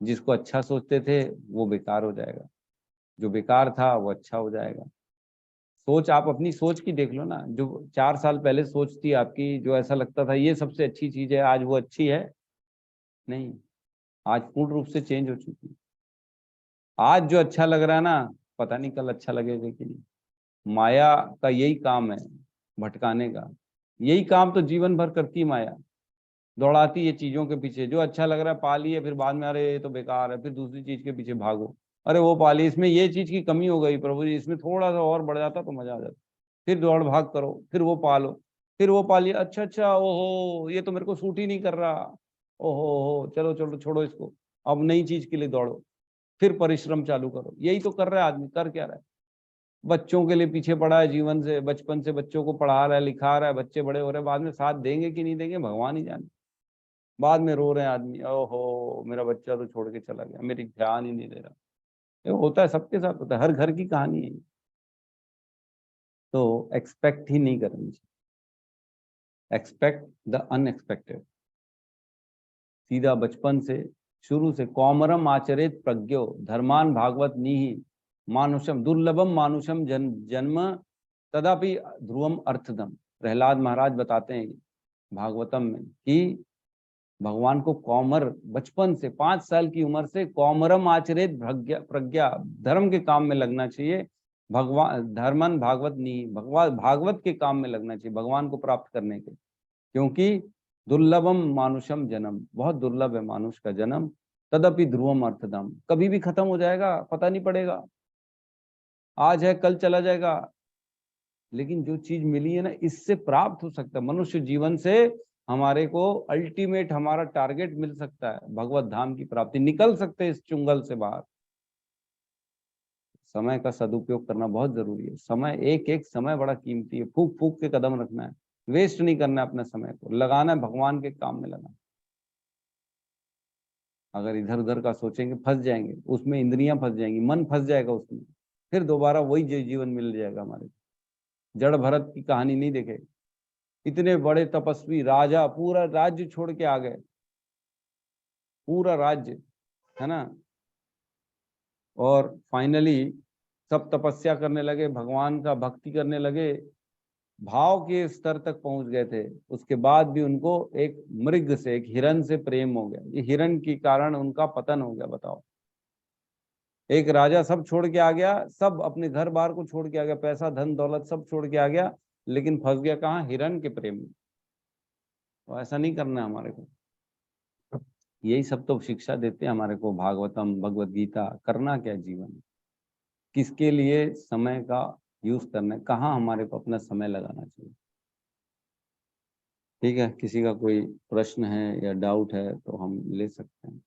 जिसको अच्छा सोचते थे वो बेकार हो जाएगा, जो बेकार था वो अच्छा हो जाएगा। सोच आप अपनी सोच की देख लो ना, जो 4 साल पहले सोच थी आपकी, जो ऐसा लगता था ये सबसे अच्छी चीज है, आज वो अच्छी है नहीं, आज पूर्ण रूप से चेंज हो चुकी है। आज जो अच्छा लग रहा है ना, पता नहीं कल अच्छा लगेगा कि नहीं। माया का यही काम है, भटकाने का। यही काम तो जीवन भर करती माया, दौड़ाती है चीजों के पीछे। जो अच्छा लग रहा है पा लिए, फिर बाद में अरे ये तो बेकार है, फिर दूसरी चीज के पीछे भागो, अरे वो पा ली, इसमें ये चीज की कमी हो गई प्रभु जी, इसमें थोड़ा सा और बढ़ जाता तो मजा आ जाता, फिर दौड़ भाग करो, फिर वो पा लो, फिर वो पा लिया, अच्छा अच्छा ओहो ये तो मेरे को सूट ही नहीं कर रहा, ओहो हो चलो चलो छोड़ो इसको, अब नई चीज के लिए दौड़ो, फिर परिश्रम चालू करो। यही तो कर रहा है आदमी। कर क्या रहा है? बच्चों के लिए पीछे पड़ा है जीवन से, बचपन से बच्चों को पढ़ा रहा है, लिखा रहा है, बच्चे बड़े हो रहे हैं, बाद में साथ देंगे कि नहीं देंगे भगवान ही जाने। बाद में रो रहे हैं आदमी, ओहो मेरा बच्चा तो छोड़ के चला गया, मेरी ध्यान ही नहीं दे रहा। ये होता है, सबके साथ होता है, हर घर की कहानी है। तो एक्सपेक्ट ही नहीं करनी चाहिए, एक्सपेक्ट द अनएक्सपेक्टेड। सीधा बचपन से शुरू से कौमरम आचरित प्रज्ञो धर्मान भागवत नीहि मानुषम दुर्लभम मानुषम जन्म तदापि ध्रुवम अर्थदम। प्रहलाद महाराज बताते हैं भागवतम में कि भगवान को कौमर बचपन से 5 साल की उम्र से कौमरम आचरित प्रज्ञा धर्म के काम में लगना चाहिए। भगवान धर्मन भागवत नहीं भगवान भागवत के काम में लगना चाहिए भगवान को प्राप्त करने के, क्योंकि दुर्लभम मानुषम जन्म, बहुत दुर्लभ है मानुष का जन्म। तदपि ध्रुवम अर्थदम, कभी भी खत्म हो जाएगा, पता नहीं पड़ेगा, आज है कल चला जाएगा। लेकिन जो चीज मिली है ना, इससे प्राप्त हो सकता है। मनुष्य जीवन से हमारे को अल्टीमेट हमारा टारगेट मिल सकता है, भगवत धाम की प्राप्ति, निकल सकते हैं इस चुंगल से बाहर। समय का सदुपयोग करना बहुत जरूरी है। समय एक एक समय बड़ा कीमती है, फूक फूक के कदम रखना है, वेस्ट नहीं करना है अपने समय को, लगाना है भगवान के काम में लगाना। अगर इधर उधर का सोचेंगे फंस जाएंगे उसमें, इंद्रियां फंस जाएंगी, मन फंस जाएगा उसमें, फिर दोबारा वही जीवन मिल जाएगा हमारे। जड़ भरत की कहानी नहीं देखे, इतने बड़े तपस्वी राजा पूरा राज्य छोड़ के आ गए, पूरा राज्य है ना, और फाइनली सब तपस्या करने लगे, भगवान का भक्ति करने लगे, भाव के स्तर तक पहुंच गए थे। उसके बाद भी उनको एक मृग से, एक हिरण से प्रेम हो गया। ये हिरण के कारण उनका पतन हो गया। बताओ, एक राजा सब छोड़ के आ गया, सब अपने घर बार को छोड़ के आ गया, पैसा धन दौलत सब छोड़ के आ गया, लेकिन फंस गया कहाँ? हिरण के प्रेम में। तो ऐसा नहीं करना है हमारे को। यही सब तो शिक्षा देते हैं हमारे को भागवतम, भगवत गीता। करना क्या जीवन, किसके लिए समय का यूज करना है, कहाँ हमारे को अपना समय लगाना चाहिए। ठीक है, किसी का कोई प्रश्न है या डाउट है तो हम ले सकते हैं।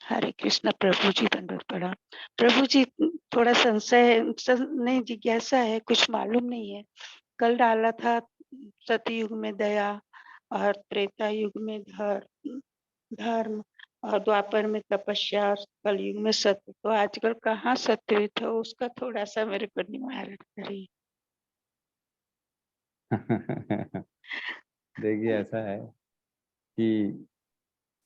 हरे कृष्ण प्रभु जी, दंडवत प्रणाम। प्रभु जी, थोड़ा संशय है, नहीं जिज्ञासा है, कुछ मालूम नहीं है। कल डाला था सतयुग में दया और त्रेता युग में धर्म और द्वापर में तपस्या और कलयुग में सत्य। तो आजकल कहाँ सत्य था, उसका थोड़ा सा मेरे को निवारण करिए। देखिए, ऐसा है कि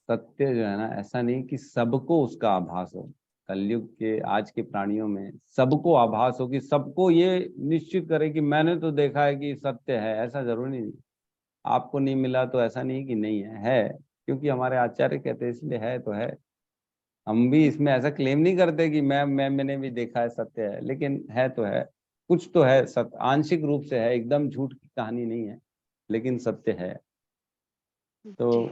सत्य जो है ना, ऐसा नहीं कि सबको उसका आभास हो। कलयुग के आज के प्राणियों में सबको आभास हो कि सबको ये निश्चित करे कि मैंने तो देखा है कि सत्य है, ऐसा जरूरी नहीं। आपको नहीं मिला तो ऐसा नहीं कि नहीं है, क्योंकि हमारे आचार्य कहते हैं इसलिए है तो है। हम भी इसमें ऐसा क्लेम नहीं करते कि मैंने भी देखा है सत्य है, लेकिन है तो है, कुछ तो है सत्य, आंशिक रूप से है, एकदम झूठ की कहानी नहीं है, लेकिन सत्य है। तो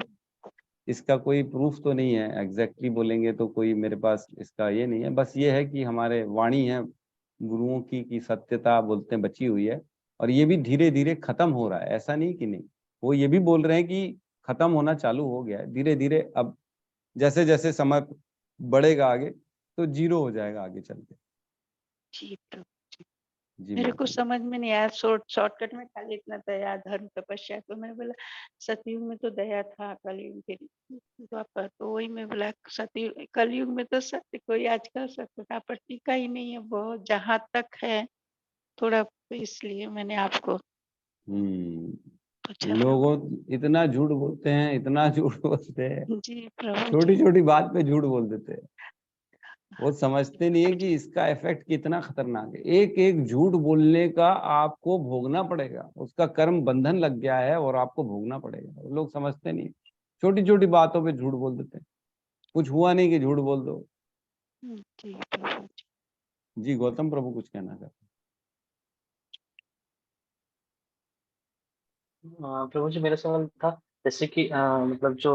इसका कोई प्रूफ तो नहीं है, एग्जैक्टली बोलेंगे तो कोई मेरे पास इसका ये नहीं है। बस ये है कि हमारे वाणी है गुरुओं की सत्यता बोलते हैं बची हुई है, और ये भी धीरे धीरे खत्म हो रहा है, ऐसा नहीं कि नहीं। वो ये भी बोल रहे हैं कि खत्म होना चालू हो गया है धीरे धीरे। अब जैसे जैसे समय बढ़ेगा आगे तो जीरो हो जाएगा आगे चल के। जी प्रभु जी, मेरे को समझ में नहीं आया, शॉर्टकट में खाली इतना दया धर्म तपस्या, तो मैंने बोला सतयुग में तो दया था, कलयुग के द्वापर, तो वही मैं बोला सतयुग कलयुग में तो सत्य कोई आजकल सत्यता पर टीका ही नहीं है बहुत, जहाँ तक है थोड़ा, इसलिए मैंने आपको लोगों इतना झूठ बोलते हैं, इतना झूठ बोलते हैं, जी प्रभु छोटी छोटी बात पे झूठ बोल देते हैं। वो समझते नहीं है कि इसका इफेक्ट कितना खतरनाक है। एक एक झूठ बोलने का आपको भोगना पड़ेगा, उसका कर्म बंधन लग गया है और आपको भोगना पड़ेगा। लोग समझते नहीं, छोटी छोटी बातों पे झूठ बोल देते हैं। कुछ हुआ नहीं कि झूठ बोल दो। जी गौतम प्रभु कुछ कहना चाहते हैं? प्रभु जी, मेरा सवाल था जैसे कि मतलब जो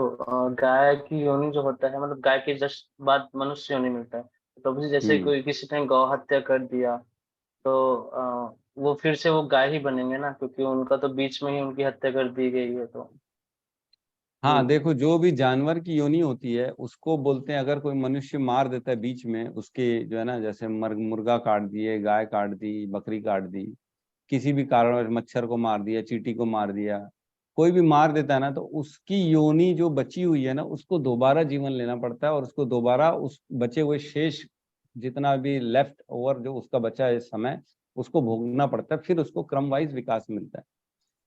गाय की योनि जो होता है, मतलब गाय के जस्ट बाद मनुष्य योनि मिलता है। तो प्रभु जी, जैसे कोई किसी टाइम गौ हत्या कर दिया तो वो फिर से वो गाय ही बनेंगे ना, क्योंकि उनका तो बीच में ही उनकी हत्या कर दी गई है। तो हाँ देखो, जो भी जानवर की योनि होती है उसको बोलते हैं, अगर कोई मनुष्य मार देता है बीच में, उसके जो है ना, जैसे मुर्गा काट दिए, गाय काट दी, बकरी काट दी, किसी भी कारण मच्छर को मार दिया, चींटी को मार दिया, कोई भी मार देता है ना, तो उसकी योनि जो बची हुई है ना, उसको दोबारा जीवन लेना पड़ता है, और उसको दोबारा उस बचे हुए शेष जितना भी लेफ्ट ओवर जो उसका बचा है समय, उसको भोगना पड़ता है, फिर उसको क्रम वाइज विकास मिलता है।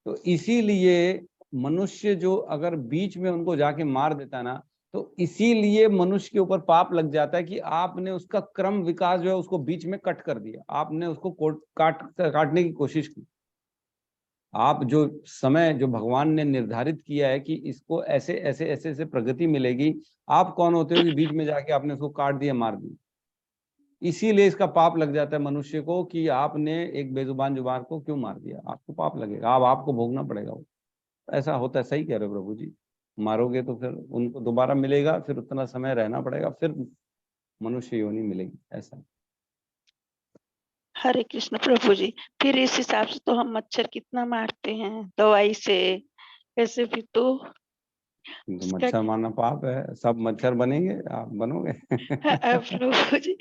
तो इसीलिए मनुष्य जो अगर बीच में उनको जाके मार देता ना, तो इसीलिए मनुष्य के ऊपर पाप लग जाता है कि आपने उसका क्रम विकास जो है उसको बीच में कट कर दिया, आपने उसको काटने की कोशिश की। आप जो समय जो भगवान ने निर्धारित किया है कि इसको ऐसे ऐसे ऐसे ऐसे प्रगति मिलेगी, आप कौन होते हो कि बीच में जाके आपने उसको काट दिया, मार दिया। इसीलिए इसका पाप लग जाता है मनुष्य को कि आपने एक बेजुबान जुबान को क्यों मार दिया, आपको पाप लगेगा, आपको भोगना पड़ेगा वो। ऐसा होता है, सही कह रहे हो प्रभु जी। मारोगे तो फिर उनको दोबारा मिलेगा, फिर उतना समय रहना पड़ेगा, फिर मनुष्य योनि मिलेगी, ऐसा। हरे कृष्ण प्रभु जी। फिर इस हिसाब से तो हम मच्छर कितना मारते हैं दवाई से, ऐसे भी तो तो मच्छर मारना पाप है, सब मच्छर बनेंगे, आप बनोगे। प्रभु जी,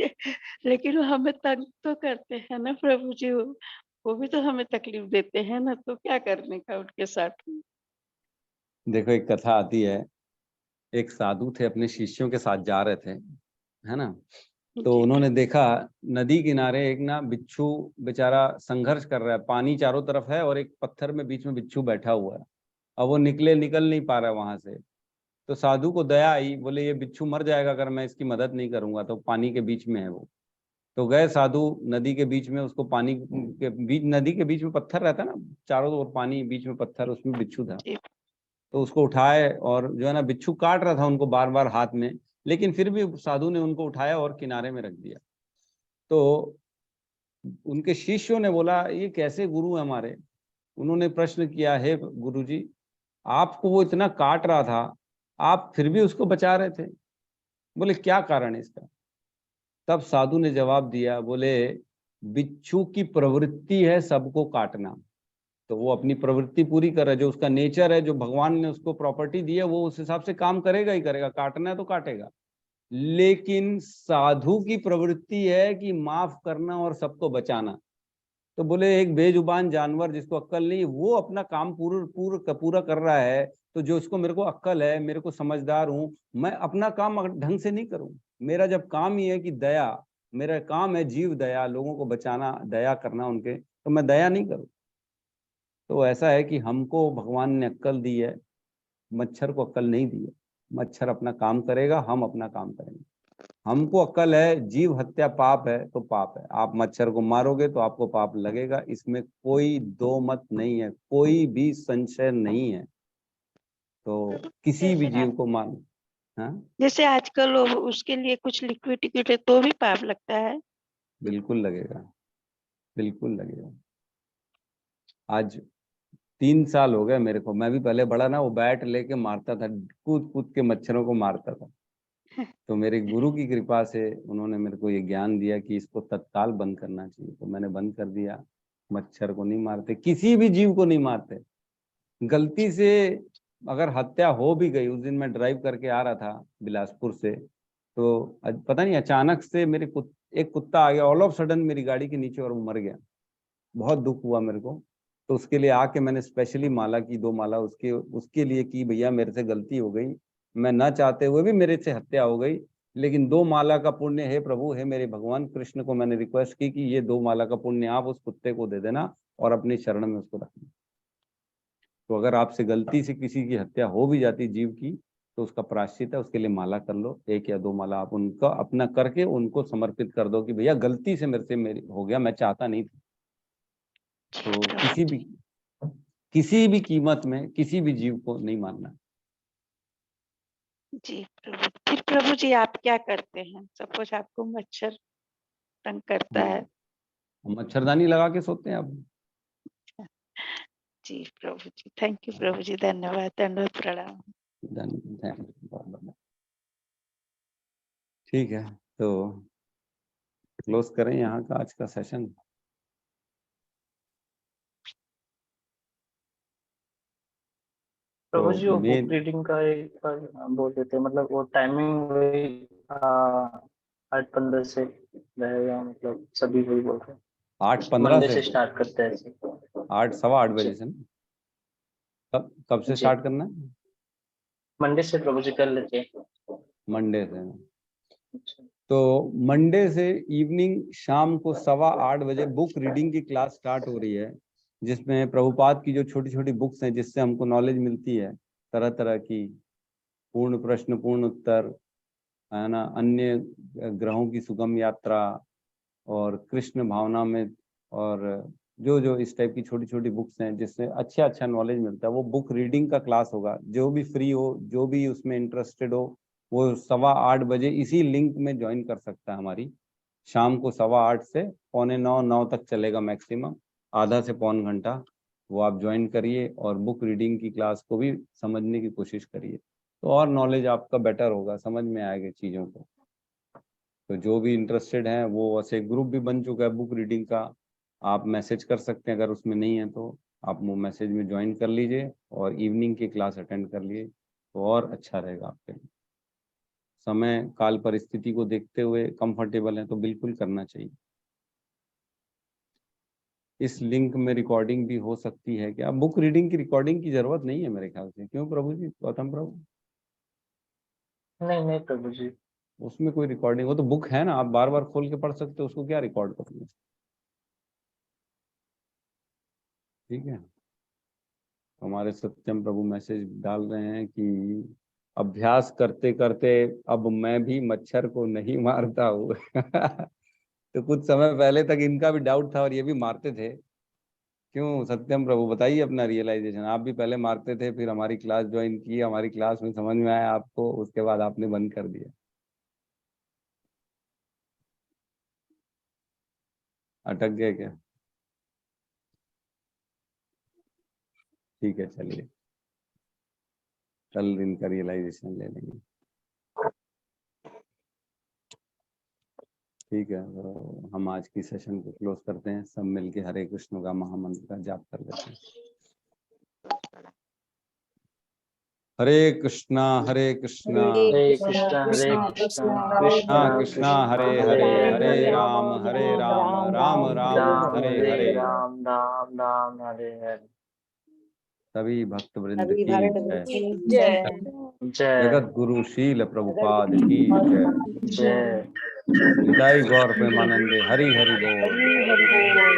लेकिन वो हमें तंग तो करते हैं ना प्रभु जी, वो भी तो हमें तकलीफ देते हैं ना, तो क्या करने का उनके साथ। देखो एक कथा आती है, एक साधु थे, अपने शिष्यों के साथ जा रहे थे, है ना। तो उन्होंने देखा नदी किनारे एक ना बिच्छू बेचारा संघर्ष कर रहा है, पानी चारों तरफ है और एक पत्थर में बीच में बिच्छू बैठा हुआ है। अब वो निकल नहीं पा रहा वहां से। तो साधु को दया आई, बोले ये बिच्छू मर जाएगा अगर मैं इसकी मदद नहीं करूंगा, तो पानी के बीच में है वो। तो गए साधु नदी के बीच में, उसको पानी के बीच, नदी के बीच में पत्थर रहता है ना, चारों ओर पानी, बीच में पत्थर, उसमें बिच्छू था। तो उसको उठाए और जो है ना, बिच्छू काट रहा था उनको बार बार हाथ में, लेकिन फिर भी साधु ने उनको उठाया और किनारे में रख दिया। तो उनके शिष्यों ने बोला ये कैसे गुरु है हमारे। उन्होंने प्रश्न किया, हे गुरुजी, आपको वो इतना काट रहा था, आप फिर भी उसको बचा रहे थे, बोले क्या कारण है इसका। तब साधु ने जवाब दिया, बोले बिच्छू की प्रवृत्ति है सबको काटना, तो वो अपनी प्रवृत्ति पूरी कर रहा है, जो उसका नेचर है, जो भगवान ने उसको प्रॉपर्टी दी है, वो उस हिसाब से काम करेगा ही करेगा, काटना है तो काटेगा। लेकिन साधु की प्रवृत्ति है कि माफ करना और सबको बचाना। तो बोले एक बेजुबान जानवर जिसको अक्ल नहीं, वो अपना काम पूरा कर रहा है, तो जो इसको, मेरे को अक्ल है, मेरे को समझदार हूं, मैं अपना काम ढंग से नहीं करूं। मेरा जब काम ही है कि दया, मेरा काम है जीव दया, लोगों को बचाना, दया करना उनके, तो मैं दया नहीं करूं। तो ऐसा है कि हमको भगवान ने अक्ल दी है, मच्छर को अक्ल नहीं दी है। मच्छर अपना काम करेगा, हम अपना काम करेंगे। हमको अक्ल है जीव हत्या पाप है तो पाप है, आप मच्छर को मारोगे तो आपको पाप लगेगा, इसमें कोई दो मत नहीं है, कोई भी संशय नहीं है। तो किसी भी जीव को मार, हाँ जैसे आजकल उसके लिए कुछ लिक्विड टिक्विड है तो भी पाप लगता है। बिल्कुल लगेगा, बिल्कुल लगेगा। आज 3 साल हो गए मेरे को, मैं भी पहले बड़ा ना वो बैट लेके मारता था, कूद कूद के मच्छरों को मारता था। तो मेरे गुरु की कृपा से उन्होंने मेरे को ये ज्ञान दिया कि इसको तत्काल बंद करना चाहिए, तो मैंने बंद कर दिया। मच्छर को नहीं मारते, किसी भी जीव को नहीं मारते। गलती से अगर हत्या हो भी गई, उस दिन मैं ड्राइव करके आ रहा था बिलासपुर से, तो पता नहीं अचानक से मेरे एक कुत्ता आ गया ऑल ऑफ सडन मेरी गाड़ी के नीचे, और वो मर गया। बहुत दुख हुआ मेरे को। तो उसके लिए आके मैंने स्पेशली माला की, 2 माला उसके लिए की, भैया मेरे से गलती हो गई, मैं ना चाहते हुए भी मेरे से हत्या हो गई, लेकिन 2 माला का पुण्य, हे प्रभु, हे मेरे भगवान कृष्ण को मैंने रिक्वेस्ट की कि ये 2 माला का पुण्य आप उस कुत्ते को दे देना और अपने शरण में उसको रखना। तो अगर आपसे गलती से किसी की हत्या हो भी जाती जीव की, तो उसका प्रायश्चित है, उसके लिए माला कर लो, 1 या 2 माला आप उनका अपना करके उनको समर्पित कर दो कि भैया गलती से मेरे से हो गया, मैं चाहता नहीं था। तो किसी भी कीमत में किसी भी जीव को नहीं मारना। जी प्रभु। फिर प्रभु जी आप क्या करते हैं, सपोज आपको मच्छर तंग करता है? मच्छरदानी लगा के सोते हैं आप। जी प्रभु जी, थैंक यू प्रभु जी, धन्यवाद, दंडवत प्रणाम। ठीक है, तो क्लोज करें यहाँ का आज का सेशन। प्रभु जी, वो बुक रीडिंग का एक बोल देते हैं, मतलब वो टाइमिंग वही 8:15 से रहेगा, मतलब सभी वही बोल रहे हैं 8:15 से स्टार्ट करते हैं। 8, 8:15 बजे से ना? कब से स्टार्ट करना है? मंडे से प्रभु जी कर लेते हैं। मंडे से। तो मंडे से इवनिंग शाम को 8:15 बजे बुक रीडिंग की क्लास स्टार्ट हो रही है। जिसमें प्रभुपाद की जो छोटी छोटी बुक्स हैं जिससे हमको नॉलेज मिलती है तरह तरह की, पूर्ण प्रश्न पूर्ण उत्तर है ना, अन्य ग्रहों की सुगम यात्रा और कृष्ण भावना में, और जो जो इस टाइप की छोटी छोटी बुक्स हैं जिससे अच्छा नॉलेज मिलता है, वो बुक रीडिंग का क्लास होगा। जो भी फ्री हो, जो भी उसमें इंटरेस्टेड हो, वो 8:15 बजे इसी लिंक में ज्वाइन कर सकता है। हमारी शाम को 8:15 से 8:45-9 तक चलेगा मैक्सिमम, आधा से पौन घंटा वो आप ज्वाइन करिए और बुक रीडिंग की क्लास को भी समझने की कोशिश करिए, तो और नॉलेज आपका बेटर होगा, समझ में आएगा चीज़ों को। तो जो भी इंटरेस्टेड हैं वो वैसे ग्रुप भी बन चुका है बुक रीडिंग का, आप मैसेज कर सकते हैं, अगर उसमें नहीं है तो आप वो मैसेज में ज्वाइन कर लीजिए और इवनिंग की क्लास अटेंड कर लिए, तो और अच्छा रहेगा आपके लिए। समय काल परिस्थिति को देखते हुए कंफर्टेबल है तो बिल्कुल करना चाहिए। इस लिंक में रिकॉर्डिंग भी हो सकती है क्या? बुक रीडिंग की रिकॉर्डिंग की जरूरत नहीं है मेरे ख्याल से, क्यों प्रभु जी, गौतम प्रभु? नहीं नहीं प्रभु जी, उसमें कोई रिकॉर्डिंग, वो तो बुक है ना, आप बार बार खोल के पढ़ सकते हो, उसको क्या रिकॉर्ड करोगे? ठीक है। हमारे सत्यम प्रभु मैसेज डाल रहे हैं कि अभ्यास करते करते अब मैं भी मच्छर को नहीं मारता हूँ। तो कुछ समय पहले तक इनका भी डाउट था और ये भी मारते थे। क्यों सत्यम प्रभु, बताइए अपना रियलाइजेशन। आप भी पहले मारते थे, फिर हमारी क्लास ज्वाइन की, हमारी क्लास में समझ में आया आपको, उसके बाद आपने बंद कर दिया। अटक गए क्या? ठीक है, चलिए कल इनका रियलाइजेशन ले लेंगे। ठीक है, तो हम आज की सेशन को क्लोज करते हैं। सब मिलके हरे कृष्ण का महामंत्र का जाप कर लेते हैं। हरे कृष्णा कृष्णा कृष्णा कृष्णा हरे हरे, हरे राम राम राम हरे हरे। राम राम राम हरे हरे। सभी भक्त वृंद की जय। जय जगत गुरु शील प्रभुपाद की जय। जय। निताई गौर प्रेमानंदे हरि हरि बोल।